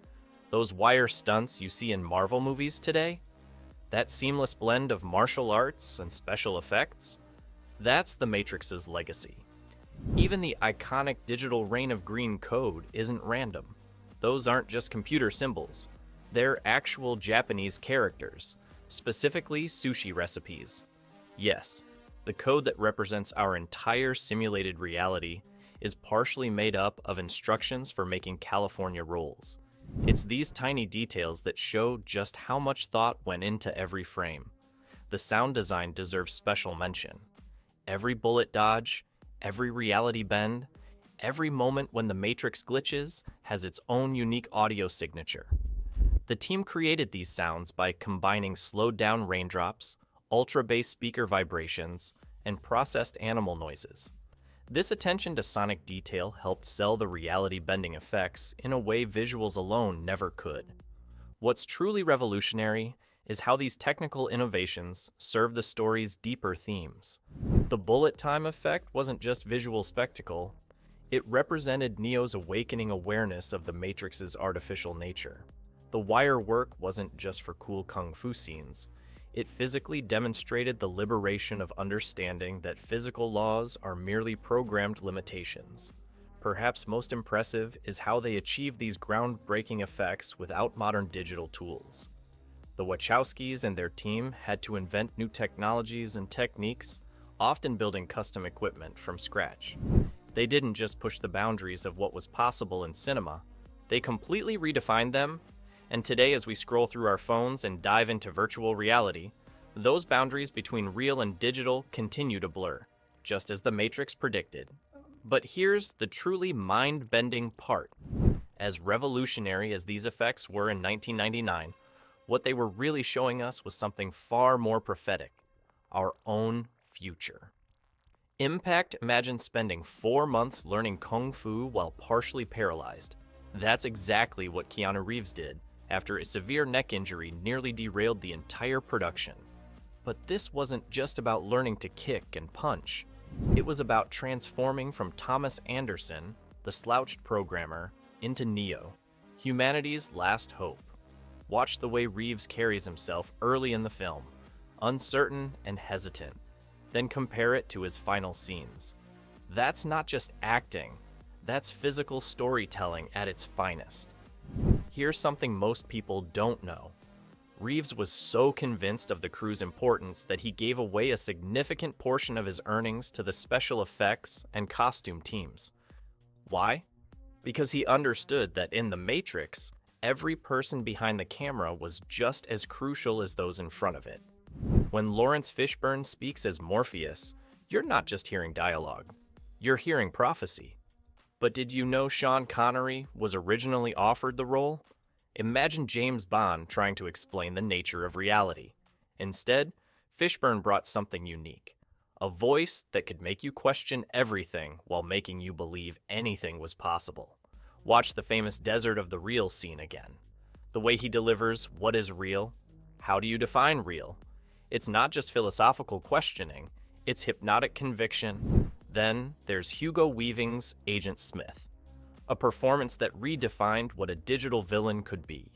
Those wire stunts you see in Marvel movies today? That seamless blend of martial arts and special effects? That's The Matrix's legacy. Even the iconic digital Reign of Green code isn't random. Those aren't just computer symbols. They're actual Japanese characters, specifically sushi recipes. Yes, the code that represents our entire simulated reality is partially made up of instructions for making California rolls. It's these tiny details that show just how much thought went into every frame. The sound design deserves special mention. Every bullet dodge, every reality bend, every moment when the Matrix glitches has its own unique audio signature. The team created these sounds by combining slowed-down raindrops, ultra-bass speaker vibrations, and processed animal noises. This attention to sonic detail helped sell the reality-bending effects in a way visuals alone never could. What's truly revolutionary is how these technical innovations serve the story's deeper themes. The bullet time effect wasn't just visual spectacle, it represented Neo's awakening awareness of the Matrix's artificial nature. The wire work wasn't just for cool kung fu scenes. It physically demonstrated the liberation of understanding that physical laws are merely programmed limitations. Perhaps most impressive is how they achieved these groundbreaking effects without modern digital tools. The Wachowskis and their team had to invent new technologies and techniques, often building custom equipment from scratch. They didn't just push the boundaries of what was possible in cinema, they completely redefined them. And today, as we scroll through our phones and dive into virtual reality, those boundaries between real and digital continue to blur, just as The Matrix predicted. But here's the truly mind-bending part. As revolutionary as these effects were in 1999, what they were really showing us was something far more prophetic: our own future. Impact imagined spending 4 months learning kung fu while partially paralyzed. That's exactly what Keanu Reeves did after a severe neck injury nearly derailed the entire production. But this wasn't just about learning to kick and punch. It was about transforming from Thomas Anderson, the slouched programmer, into Neo, humanity's last hope. Watch the way Reeves carries himself early in the film, uncertain and hesitant, then compare it to his final scenes. That's not just acting, that's physical storytelling at its finest. Here's something most people don't know. Reeves was so convinced of the crew's importance that he gave away a significant portion of his earnings to the special effects and costume teams. Why? Because he understood that in The Matrix, every person behind the camera was just as crucial as those in front of it. When Lawrence Fishburne speaks as Morpheus, you're not just hearing dialogue, you're hearing prophecy. But did you know Sean Connery was originally offered the role? Imagine James Bond trying to explain the nature of reality. Instead, Fishburne brought something unique. A voice that could make you question everything while making you believe anything was possible. Watch the famous Desert of the Real scene again. The way he delivers what is real, how do you define real? It's not just philosophical questioning, it's hypnotic conviction. Then there's Hugo Weaving's Agent Smith. a performance that redefined what a digital villain could be.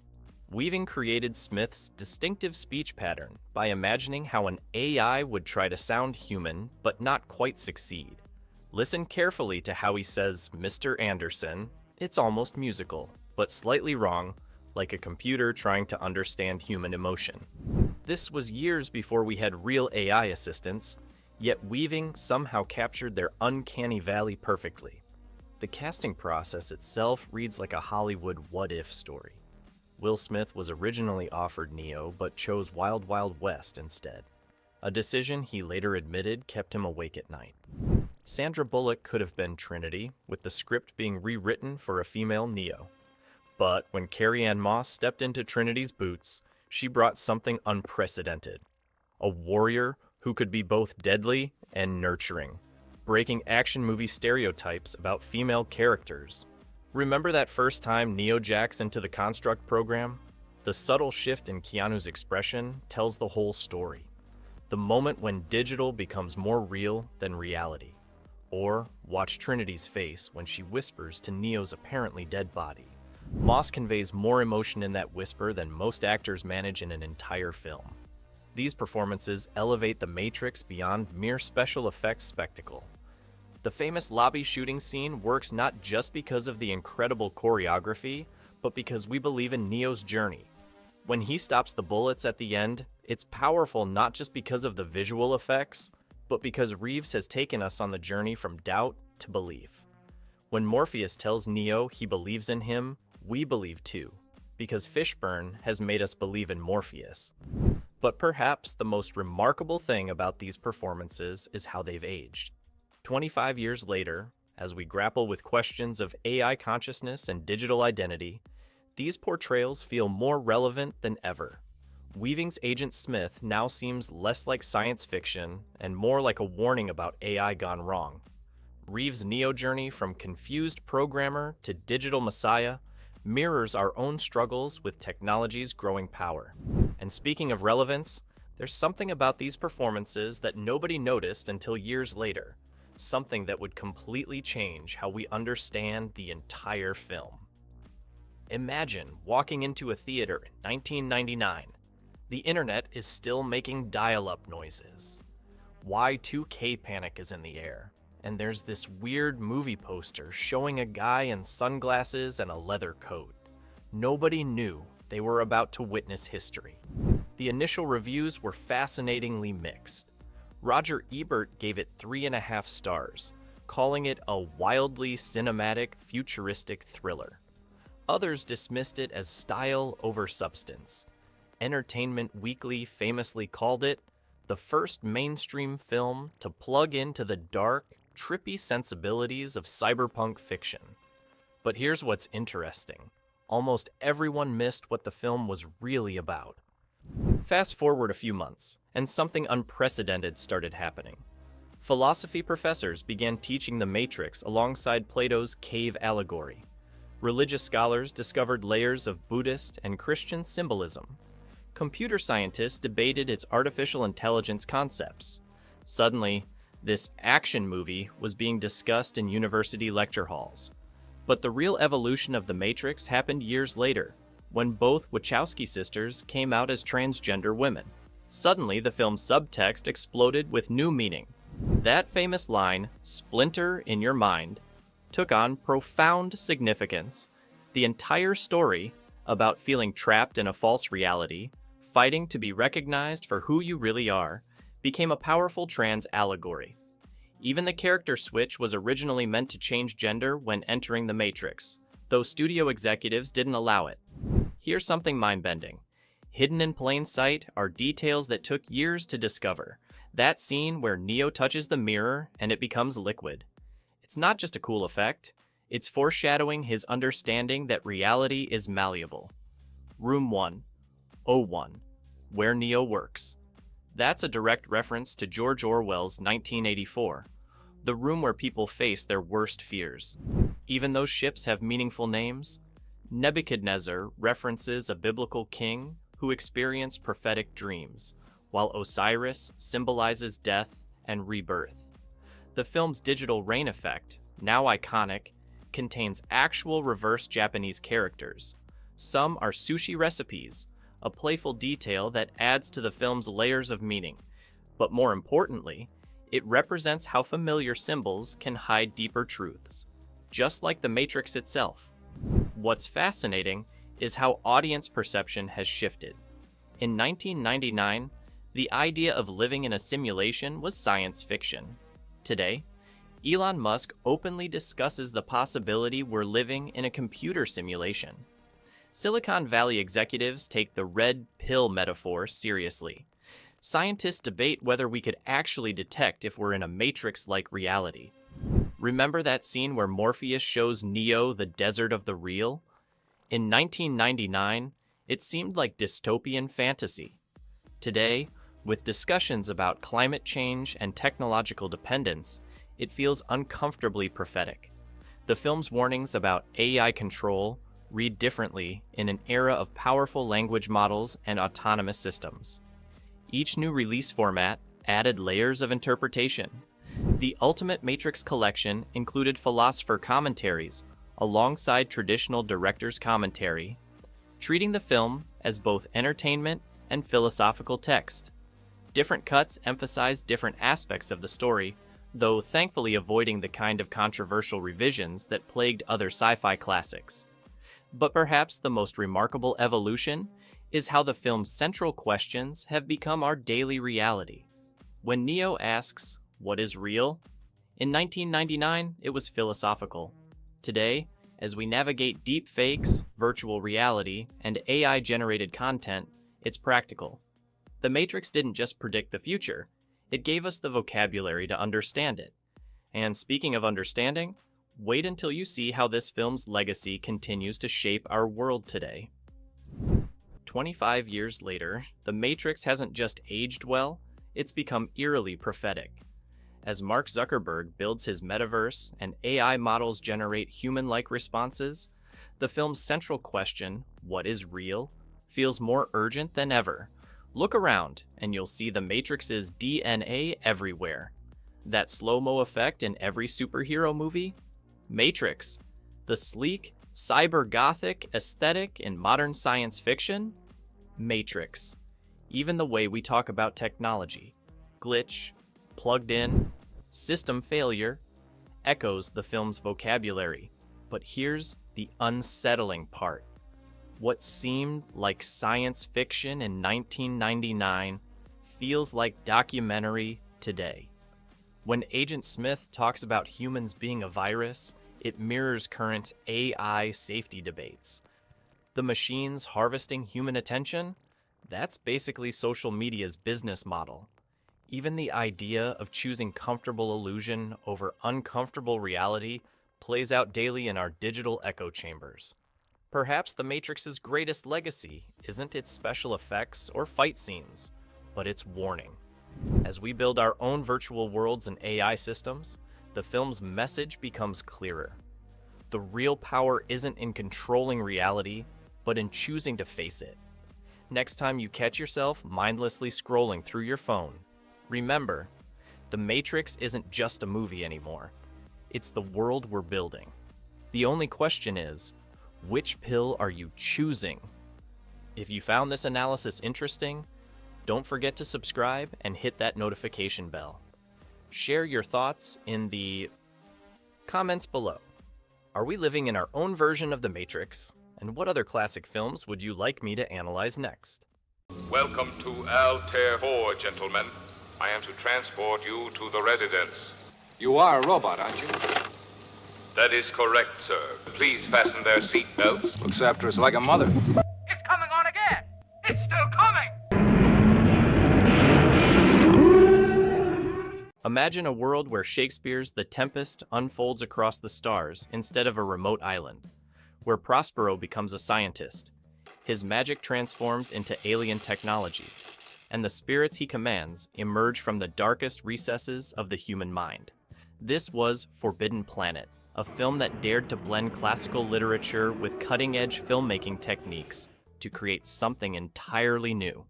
Weaving created Smith's distinctive speech pattern by imagining how an AI would try to sound human but not quite succeed. Listen carefully to how he says Mr. Anderson. It's almost musical, but slightly wrong, like a computer trying to understand human emotion. This was years before we had real AI assistants, yet Weaving somehow captured their uncanny valley perfectly. The casting process itself reads like a Hollywood what-if story. Will Smith was originally offered Neo, but chose Wild Wild West instead. A decision he later admitted kept him awake at night. Sandra Bullock could have been Trinity, with the script being rewritten for a female Neo. But when Carrie-Anne Moss stepped into Trinity's boots, she brought something unprecedented. A warrior who could be both deadly and nurturing, breaking action movie stereotypes about female characters. Remember that first time Neo jacks into the Construct program? The subtle shift in Keanu's expression tells the whole story. The moment when digital becomes more real than reality. Or watch Trinity's face when she whispers to Neo's apparently dead body. Moss conveys more emotion in that whisper than most actors manage in an entire film. These performances elevate The Matrix beyond mere special effects spectacle. The famous lobby shooting scene works not just because of the incredible choreography, but because we believe in Neo's journey. When he stops the bullets at the end, it's powerful not just because of the visual effects, but because Reeves has taken us on the journey from doubt to belief. When Morpheus tells Neo he believes in him, we believe too, because Fishburne has made us believe in Morpheus. But perhaps the most remarkable thing about these performances is how they've aged. 25 years later, as we grapple with questions of AI consciousness and digital identity, these portrayals feel more relevant than ever. Weaving's Agent Smith now seems less like science fiction and more like a warning about AI gone wrong. Reeves' Neo journey from confused programmer to digital messiah mirrors our own struggles with technology's growing power. And speaking of relevance, there's something about these performances that nobody noticed until years later. Something that would completely change how we understand the entire film. Imagine walking into a theater in 1999. The internet is still making dial-up noises. Y2K panic is in the air, and there's this weird movie poster showing a guy in sunglasses and a leather coat. Nobody knew they were about to witness history. The initial reviews were fascinatingly mixed. Roger Ebert gave it 3.5 stars, calling it a wildly cinematic, futuristic thriller. Others dismissed it as style over substance. Entertainment Weekly famously called it the first mainstream film to plug into the dark, trippy sensibilities of cyberpunk fiction. But here's what's interesting. Almost everyone missed what the film was really about. Fast forward a few months, and something unprecedented started happening. Philosophy professors began teaching the Matrix alongside Plato's cave allegory. Religious scholars discovered layers of Buddhist and Christian symbolism. Computer scientists debated its artificial intelligence concepts. Suddenly, this action movie was being discussed in university lecture halls. But the real evolution of The Matrix happened years later, when both Wachowski sisters came out as transgender women. Suddenly, the film's subtext exploded with new meaning. That famous line, "Splinter in your mind," took on profound significance. The entire story, about feeling trapped in a false reality, fighting to be recognized for who you really are, became a powerful trans allegory. Even the character switch was originally meant to change gender when entering the Matrix, though studio executives didn't allow it. Here's something mind-bending. Hidden in plain sight are details that took years to discover. That scene where Neo touches the mirror and it becomes liquid. It's not just a cool effect, it's foreshadowing his understanding that reality is malleable. Room 1, O1, where Neo works. That's a direct reference to George Orwell's 1984, the room where people face their worst fears. Even though ships have meaningful names, Nebuchadnezzar references a biblical king who experienced prophetic dreams, while Osiris symbolizes death and rebirth. The film's digital rain effect, now iconic, contains actual reverse Japanese characters. Some are sushi recipes, a playful detail that adds to the film's layers of meaning. But more importantly, it represents how familiar symbols can hide deeper truths, just like the Matrix itself. What's fascinating is how audience perception has shifted. In 1999, the idea of living in a simulation was science fiction. Today, Elon Musk openly discusses the possibility we're living in a computer simulation. Silicon Valley executives take the red pill metaphor seriously. Scientists debate whether we could actually detect if we're in a Matrix-like reality. Remember that scene where Morpheus shows Neo the desert of the real? In 1999, it seemed like dystopian fantasy. Today, with discussions about climate change and technological dependence, it feels uncomfortably prophetic. The film's warnings about AI control read differently in an era of powerful language models and autonomous systems. Each new release format added layers of interpretation. The Ultimate Matrix Collection included philosopher commentaries alongside traditional director's commentary, treating the film as both entertainment and philosophical text. Different cuts emphasize different aspects of the story, though thankfully avoiding the kind of controversial revisions that plagued other sci-fi classics. But perhaps the most remarkable evolution is how the film's central questions have become our daily reality. When Neo asks, "What is real?" In 1999, it was philosophical. Today, as we navigate deep fakes, virtual reality, and AI-generated content, it's practical. The Matrix didn't just predict the future, it gave us the vocabulary to understand it. And speaking of understanding, wait until you see how this film's legacy continues to shape our world today. 25 years later, The Matrix hasn't just aged well, it's become eerily prophetic. As Mark Zuckerberg builds his metaverse and AI models generate human-like responses, the film's central question, what is real, feels more urgent than ever. Look around, and you'll see the Matrix's DNA everywhere. That slow-mo effect in every superhero movie? Matrix. The sleek, cyber-gothic aesthetic in modern science fiction? Matrix. Even the way we talk about technology, glitch, plugged in, system failure, echoes the film's vocabulary. But here's the unsettling part. What seemed like science fiction in 1999 feels like documentary today. When Agent Smith talks about humans being a virus, it mirrors current AI safety debates. The machines harvesting human attention? That's basically social media's business model. Even the idea of choosing comfortable illusion over uncomfortable reality plays out daily in our digital echo chambers. Perhaps The Matrix's greatest legacy isn't its special effects or fight scenes, but its warning. As we build our own virtual worlds and AI systems, the film's message becomes clearer. The real power isn't in controlling reality, but in choosing to face it. Next time you catch yourself mindlessly scrolling through your phone, remember, The Matrix isn't just a movie anymore. It's the world we're building. The only question is, which pill are you choosing? If you found this analysis interesting, don't forget to subscribe and hit that notification bell. Share your thoughts in the comments below. Are we living in our own version of The Matrix? And what other classic films would you like me to analyze next? Welcome to Altair 4, gentlemen. I am to transport you to the residence. You are a robot, aren't you? That is correct, sir. Please fasten their seat belts. Looks after us like a mother. It's coming on again! It's still coming! Imagine a world where Shakespeare's The Tempest unfolds across the stars instead of a remote island, where Prospero becomes a scientist. His magic transforms into alien technology, and the spirits he commands emerge from the darkest recesses of the human mind. This was Forbidden Planet, a film that dared to blend classical literature with cutting-edge filmmaking techniques to create something entirely new.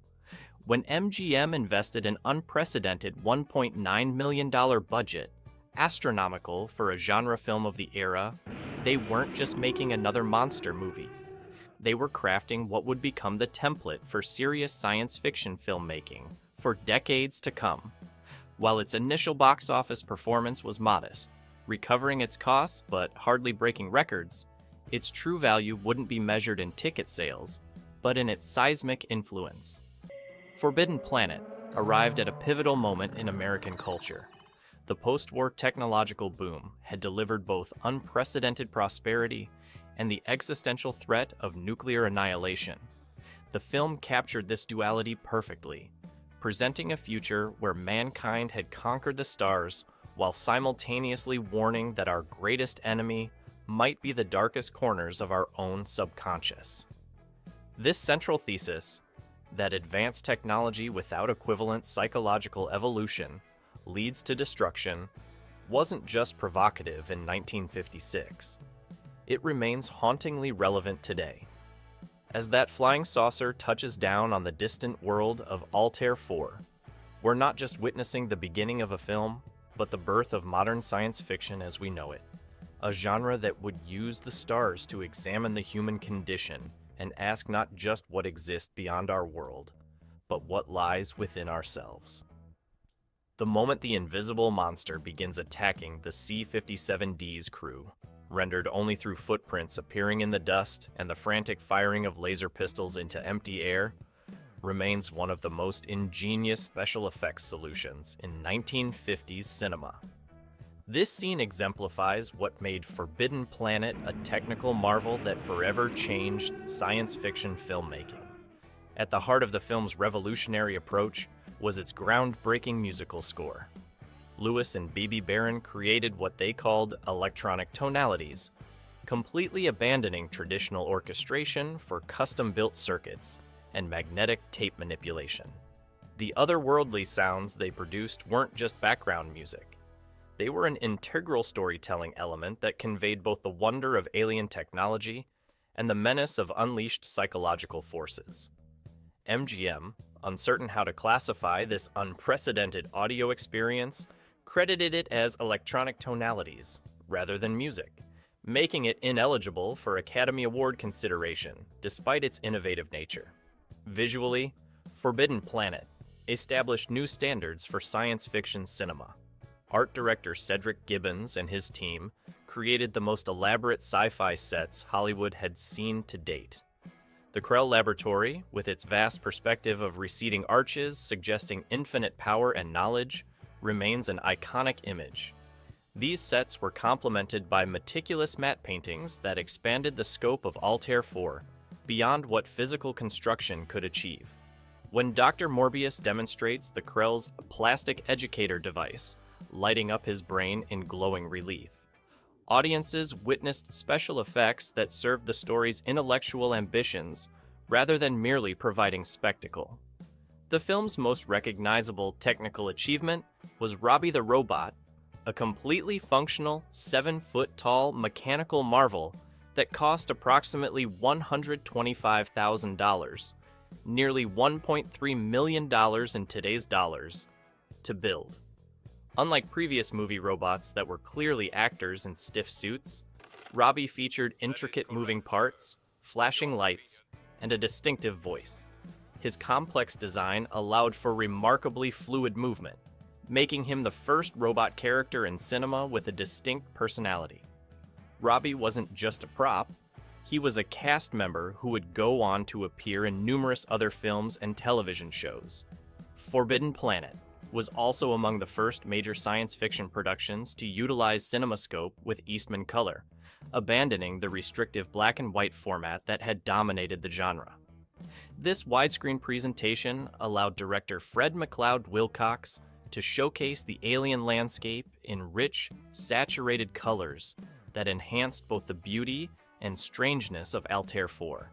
When MGM invested an unprecedented $1.9 million budget, astronomical for a genre film of the era, They weren't just making another monster movie. They were crafting what would become the template for serious science fiction filmmaking for decades to come. While its initial box office performance was modest, recovering its costs but hardly breaking records, its true value wouldn't be measured in ticket sales, but in its seismic influence. Forbidden Planet arrived at a pivotal moment in American culture. The post-war technological boom had delivered both unprecedented prosperity and the existential threat of nuclear annihilation. The film captured this duality perfectly, presenting a future where mankind had conquered the stars while simultaneously warning that our greatest enemy might be the darkest corners of our own subconscious. This central thesis, that advanced technology without equivalent psychological evolution leads to destruction, wasn't just provocative in 1956. It remains hauntingly relevant today. As that flying saucer touches down on the distant world of Altair 4, we're not just witnessing the beginning of a film, but the birth of modern science fiction as we know it, a genre that would use the stars to examine the human condition and ask not just what exists beyond our world, but what lies within ourselves. The moment the invisible monster begins attacking the C-57D's crew, rendered only through footprints appearing in the dust and the frantic firing of laser pistols into empty air, remains one of the most ingenious special effects solutions in 1950s cinema. This scene exemplifies what made Forbidden Planet a technical marvel that forever changed science fiction filmmaking. At the heart of the film's revolutionary approach was its groundbreaking musical score. Lewis and B.B. Barron created what they called electronic tonalities, completely abandoning traditional orchestration for custom-built circuits and magnetic tape manipulation. The otherworldly sounds they produced weren't just background music. They were an integral storytelling element that conveyed both the wonder of alien technology and the menace of unleashed psychological forces. MGM, uncertain how to classify this unprecedented audio experience, credited it as electronic tonalities rather than music, making it ineligible for Academy Award consideration despite its innovative nature. Visually, Forbidden Planet established new standards for science fiction cinema. Art director Cedric Gibbons and his team created the most elaborate sci-fi sets Hollywood had seen to date. The Krell Laboratory, with its vast perspective of receding arches suggesting infinite power and knowledge, remains an iconic image. These sets were complemented by meticulous matte paintings that expanded the scope of Altair 4 beyond what physical construction could achieve. When Dr. Morbius demonstrates the Krell's plastic educator device, lighting up his brain in glowing relief, audiences witnessed special effects that served the story's intellectual ambitions rather than merely providing spectacle. The film's most recognizable technical achievement was Robbie the Robot, a completely functional 7-foot-tall mechanical marvel that cost approximately $125,000, nearly $1.3 million in today's dollars, to build. Unlike previous movie robots that were clearly actors in stiff suits, Robbie featured intricate moving parts, flashing lights, and a distinctive voice. His complex design allowed for remarkably fluid movement, making him the first robot character in cinema with a distinct personality. Robbie wasn't just a prop, he was a cast member who would go on to appear in numerous other films and television shows. Forbidden Planet was also among the first major science fiction productions to utilize CinemaScope with Eastman color, abandoning the restrictive black and white format that had dominated the genre. This widescreen presentation allowed director Fred McLeod Wilcox to showcase the alien landscape in rich, saturated colors that enhanced both the beauty and strangeness of Altair 4.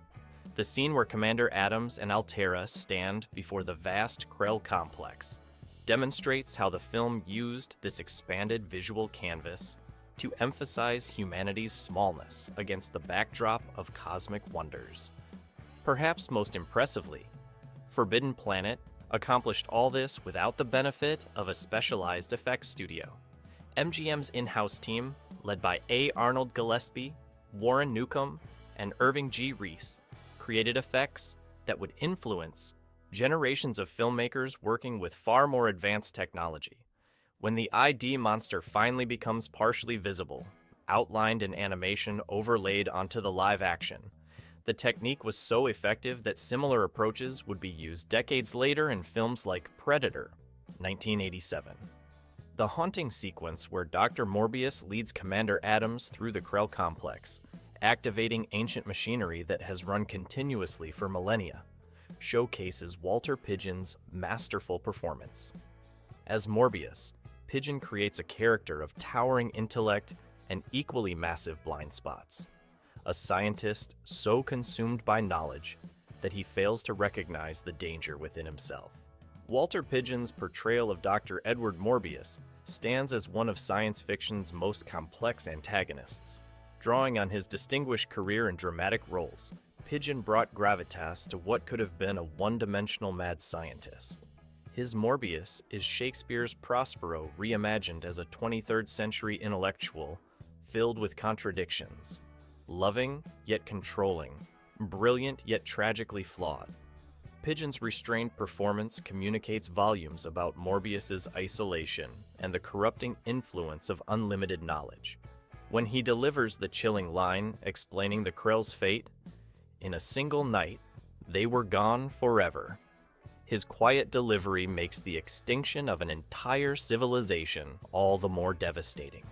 The scene where Commander Adams and Altera stand before the vast Krell complex demonstrates how the film used this expanded visual canvas to emphasize humanity's smallness against the backdrop of cosmic wonders. Perhaps most impressively, Forbidden Planet accomplished all this without the benefit of a specialized effects studio. MGM's in-house team, led by A. Arnold Gillespie Warren Newcomb and Irving G. Reese created effects that would influence generations of filmmakers working with far more advanced technology. When the ID monster finally becomes partially visible, outlined in animation overlaid onto the live action, the technique was so effective that similar approaches would be used decades later in films like Predator, 1987. The haunting sequence where Dr. Morbius leads Commander Adams through the Krell complex, activating ancient machinery that has run continuously for millennia, showcases Walter Pidgeon's masterful performance. As Morbius, Pidgeon creates a character of towering intellect and equally massive blind spots. A scientist so consumed by knowledge that he fails to recognize the danger within himself. Walter Pidgeon's portrayal of Dr. Edward Morbius stands as one of science fiction's most complex antagonists. Drawing on his distinguished career in dramatic roles, Pidgeon brought gravitas to what could have been a one-dimensional mad scientist. His Morbius is Shakespeare's Prospero reimagined as a 23rd century intellectual filled with contradictions. Loving, yet controlling. Brilliant, yet tragically flawed. Pidgeon's restrained performance communicates volumes about Morbius's isolation and the corrupting influence of unlimited knowledge. When he delivers the chilling line explaining the Krell's fate, "In a single night, they were gone forever," his quiet delivery makes the extinction of an entire civilization all the more devastating.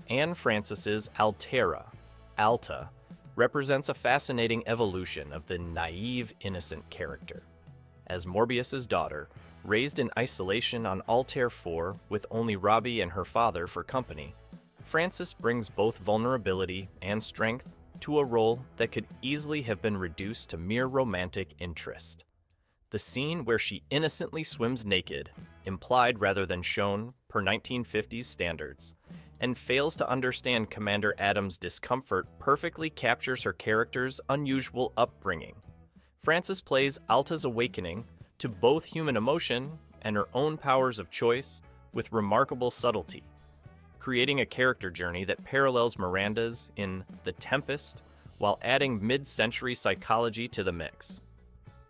Anne Francis's Altera, Alta, represents a fascinating evolution of the naive, innocent character. As Morbius's daughter, raised in isolation on Altair 4 with only Robbie and her father for company, Francis brings both vulnerability and strength to a role that could easily have been reduced to mere romantic interest. The scene where she innocently swims naked, implied rather than shown per 1950s standards, and fails to understand Commander Adams' discomfort perfectly captures her character's unusual upbringing. Frances plays Alta's awakening to both human emotion and her own powers of choice with remarkable subtlety, creating a character journey that parallels Miranda's in The Tempest while adding mid-century psychology to the mix.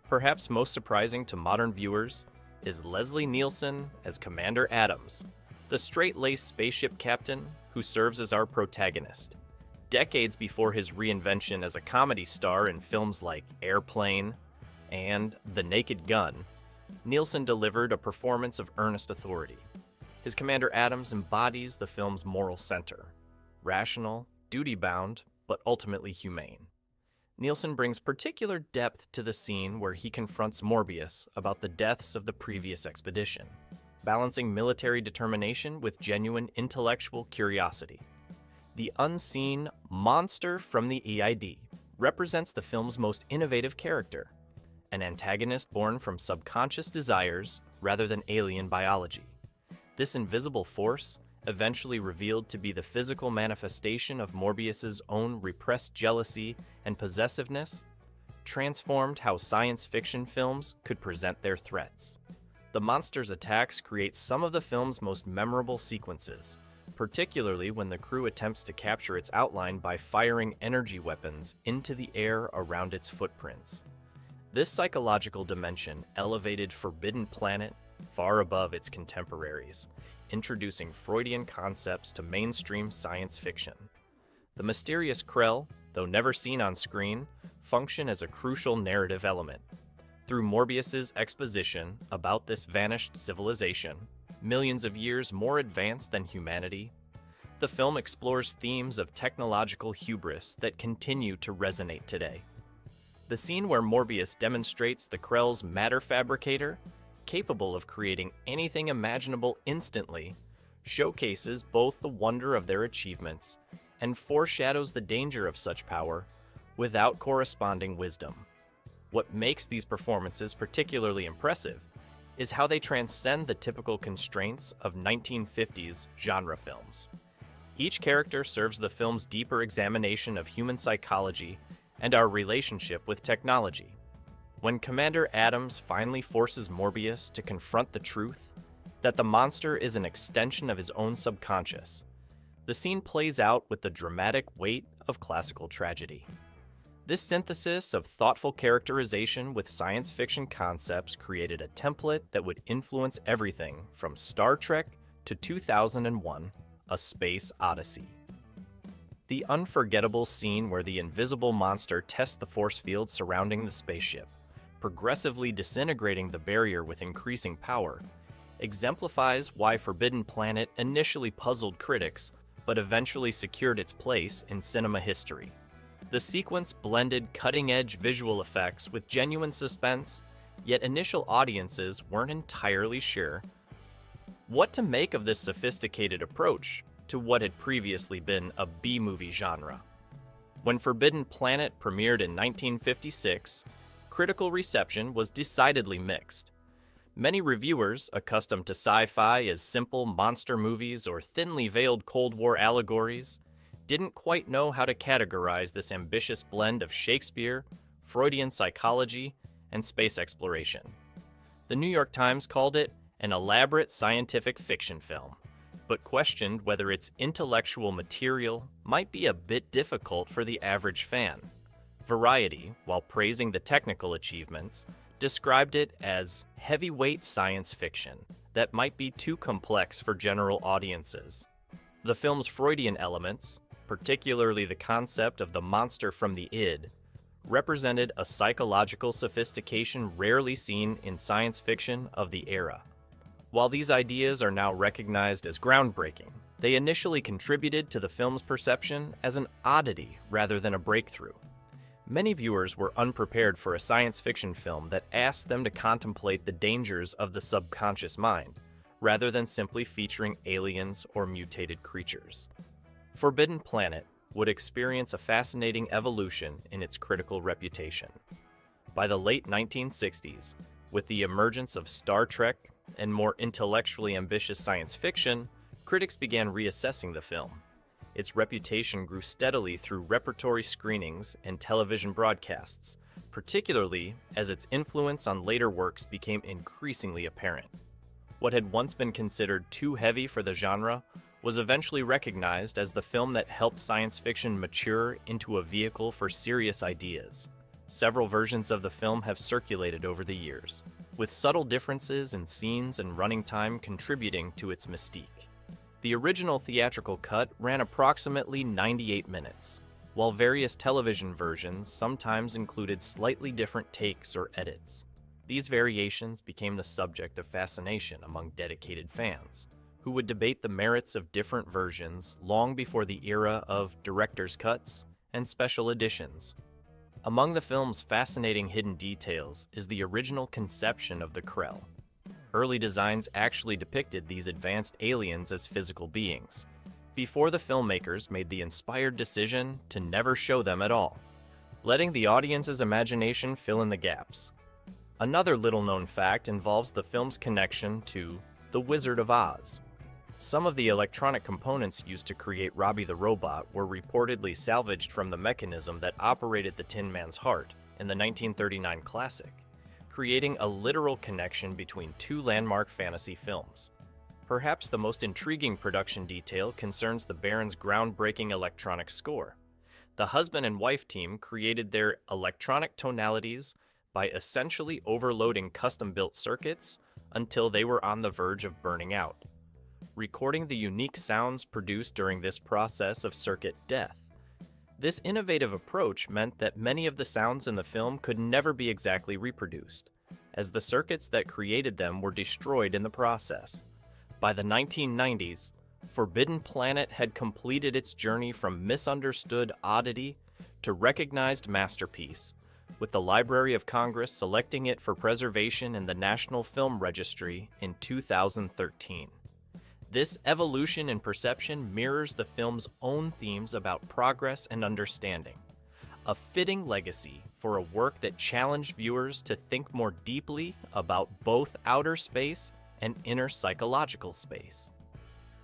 Perhaps most surprising to modern viewers is Leslie Nielsen as Commander Adams, the straight-laced spaceship captain who serves as our protagonist. Decades before his reinvention as a comedy star in films like Airplane and The Naked Gun, Nielsen delivered a performance of earnest authority. His Commander Adams embodies the film's moral center, rational, duty-bound, but ultimately humane. Nielsen brings particular depth to the scene where he confronts Morbius about the deaths of the previous expedition, balancing military determination with genuine intellectual curiosity. The unseen monster from the EID represents the film's most innovative character, an antagonist born from subconscious desires rather than alien biology. This invisible force, eventually revealed to be the physical manifestation of Morbius's own repressed jealousy and possessiveness, transformed how science fiction films could present their threats. The monster's attacks create some of the film's most memorable sequences, particularly when the crew attempts to capture its outline by firing energy weapons into the air around its footprints. This psychological dimension elevated Forbidden Planet far above its contemporaries, introducing Freudian concepts to mainstream science fiction. The mysterious Krell, though never seen on screen, function as a crucial narrative element. Through Morbius's exposition about this vanished civilization, millions of years more advanced than humanity, the film explores themes of technological hubris that continue to resonate today. The scene where Morbius demonstrates the Krell's matter fabricator, capable of creating anything imaginable instantly, showcases both the wonder of their achievements and foreshadows the danger of such power without corresponding wisdom. What makes these performances particularly impressive is how they transcend the typical constraints of 1950s genre films. Each character serves the film's deeper examination of human psychology and our relationship with technology. When Commander Adams finally forces Morbius to confront the truth that the monster is an extension of his own subconscious, the scene plays out with the dramatic weight of classical tragedy. This synthesis of thoughtful characterization with science fiction concepts created a template that would influence everything from Star Trek to 2001, A Space Odyssey. The unforgettable scene where the invisible monster tests the force field surrounding the spaceship, progressively disintegrating the barrier with increasing power, exemplifies why Forbidden Planet initially puzzled critics, but eventually secured its place in cinema history. The sequence blended cutting-edge visual effects with genuine suspense, yet initial audiences weren't entirely sure what to make of this sophisticated approach to what had previously been a B-movie genre. When Forbidden Planet premiered in 1956, critical reception was decidedly mixed. Many reviewers, accustomed to sci-fi as simple monster movies or thinly veiled Cold War allegories, didn't quite know how to categorize this ambitious blend of Shakespeare, Freudian psychology, and space exploration. The New York Times called it an elaborate scientific fiction film, but questioned whether its intellectual material might be a bit difficult for the average fan. Variety, while praising the technical achievements, described it as heavyweight science fiction that might be too complex for general audiences. The film's Freudian elements, particularly the concept of the monster from the id, represented a psychological sophistication rarely seen in science fiction of the era. While these ideas are now recognized as groundbreaking, they initially contributed to the film's perception as an oddity rather than a breakthrough. Many viewers were unprepared for a science fiction film that asked them to contemplate the dangers of the subconscious mind, rather than simply featuring aliens or mutated creatures. Forbidden Planet would experience a fascinating evolution in its critical reputation. By the late 1960s, with the emergence of Star Trek and more intellectually ambitious science fiction, critics began reassessing the film. Its reputation grew steadily through repertory screenings and television broadcasts, particularly as its influence on later works became increasingly apparent. What had once been considered too heavy for the genre was eventually recognized as the film that helped science fiction mature into a vehicle for serious ideas. Several versions of the film have circulated over the years, with subtle differences in scenes and running time contributing to its mystique. The original theatrical cut ran approximately 98 minutes, while various television versions sometimes included slightly different takes or edits. These variations became the subject of fascination among dedicated fans, who would debate the merits of different versions long before the era of director's cuts and special editions. Among the film's fascinating hidden details is the original conception of the Krell. Early designs actually depicted these advanced aliens as physical beings, before the filmmakers made the inspired decision to never show them at all, letting the audience's imagination fill in the gaps. Another little-known fact involves the film's connection to The Wizard of Oz. Some of the electronic components used to create Robbie the Robot were reportedly salvaged from the mechanism that operated the Tin Man's heart in the 1939 classic, creating a literal connection between two landmark fantasy films. Perhaps the most intriguing production detail concerns the Baron's groundbreaking electronic score. The husband and wife team created their electronic tonalities by essentially overloading custom-built circuits until they were on the verge of burning out, recording the unique sounds produced during this process of circuit death. This innovative approach meant that many of the sounds in the film could never be exactly reproduced, as the circuits that created them were destroyed in the process. By the 1990s, Forbidden Planet had completed its journey from misunderstood oddity to recognized masterpiece, with the Library of Congress selecting it for preservation in the National Film Registry in 2013. This evolution in perception mirrors the film's own themes about progress and understanding, a fitting legacy for a work that challenged viewers to think more deeply about both outer space and inner psychological space.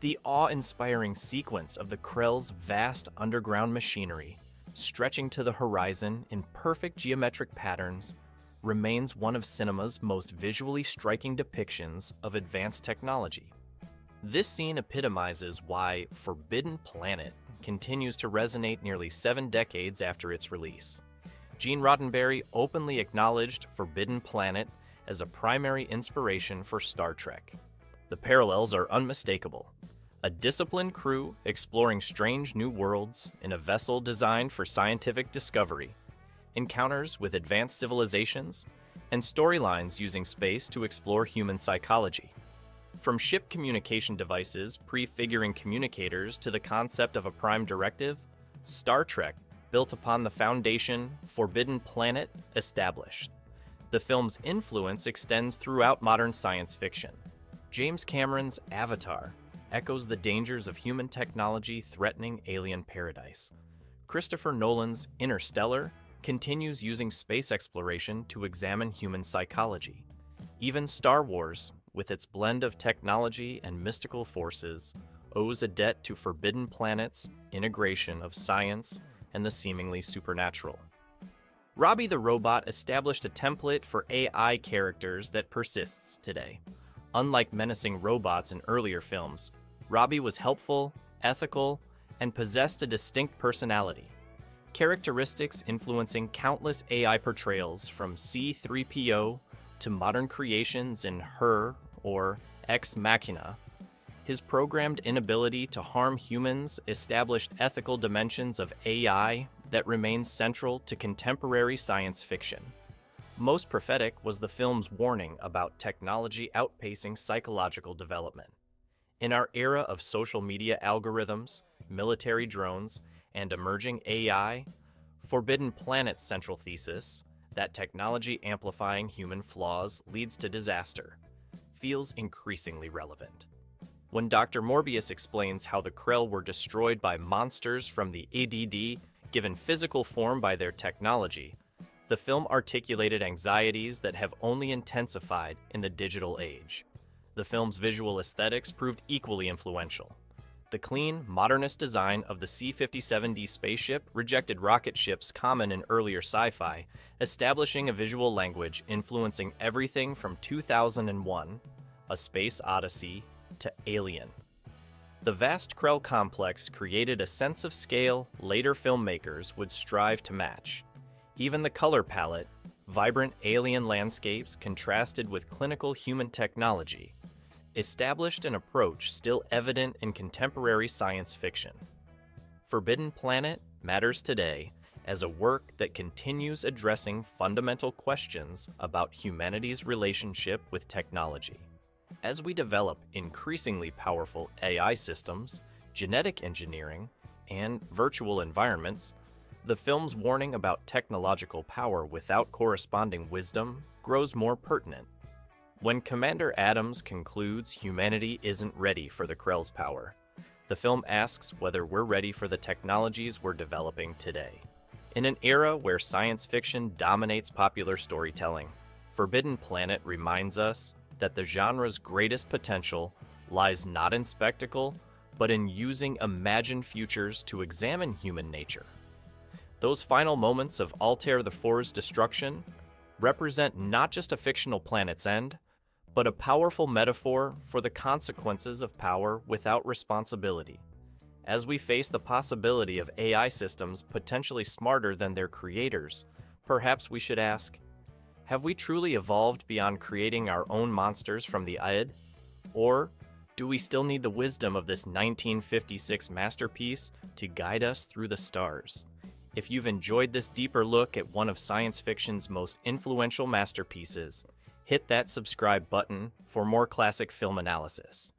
The awe-inspiring sequence of the Krell's vast underground machinery, stretching to the horizon in perfect geometric patterns, remains one of cinema's most visually striking depictions of advanced technology. This scene epitomizes why Forbidden Planet continues to resonate nearly 7 decades after its release. Gene Roddenberry openly acknowledged Forbidden Planet as a primary inspiration for Star Trek. The parallels are unmistakable. A disciplined crew exploring strange new worlds in a vessel designed for scientific discovery, encounters with advanced civilizations, and storylines using space to explore human psychology. From ship communication devices prefiguring communicators to the concept of a prime directive, Star Trek built upon the foundation Forbidden Planet established. The film's influence extends throughout modern science fiction. James Cameron's Avatar echoes the dangers of human technology threatening alien paradise. Christopher Nolan's Interstellar continues using space exploration to examine human psychology. Even Star Wars, with its blend of technology and mystical forces, owes a debt to Forbidden Planet's integration of science and the seemingly supernatural. Robbie the Robot established a template for AI characters that persists today. Unlike menacing robots in earlier films, Robbie was helpful, ethical, and possessed a distinct personality. Characteristics influencing countless AI portrayals from C-3PO to modern creations in Her or Ex Machina. His programmed inability to harm humans established ethical dimensions of AI that remain central to contemporary science fiction. Most prophetic was the film's warning about technology outpacing psychological development. In our era of social media algorithms, military drones, and emerging AI, Forbidden Planet's central thesis, that technology amplifying human flaws leads to disaster, feels increasingly relevant. When Dr. Morbius explains how the Krell were destroyed by monsters from the ADD given physical form by their technology, the film articulated anxieties that have only intensified in the digital age. The film's visual aesthetics proved equally influential. The clean, modernist design of the C-57D spaceship rejected rocket ships common in earlier sci-fi, establishing a visual language influencing everything from 2001, A Space Odyssey, to Alien. The vast Krell complex created a sense of scale later filmmakers would strive to match. Even the color palette, vibrant alien landscapes contrasted with clinical human technology, established an approach still evident in contemporary science fiction. Forbidden Planet matters today as a work that continues addressing fundamental questions about humanity's relationship with technology. As we develop increasingly powerful AI systems, genetic engineering, and virtual environments, the film's warning about technological power without corresponding wisdom grows more pertinent. When Commander Adams concludes humanity isn't ready for the Krell's power, the film asks whether we're ready for the technologies we're developing today. In an era where science fiction dominates popular storytelling, Forbidden Planet reminds us that the genre's greatest potential lies not in spectacle, but in using imagined futures to examine human nature. Those final moments of Altair IV's destruction represent not just a fictional planet's end, but a powerful metaphor for the consequences of power without responsibility. As we face the possibility of AI systems potentially smarter than their creators, perhaps we should ask, have we truly evolved beyond creating our own monsters from the id? Or do we still need the wisdom of this 1956 masterpiece to guide us through the stars? If you've enjoyed this deeper look at one of science fiction's most influential masterpieces, hit that subscribe button for more classic film analysis.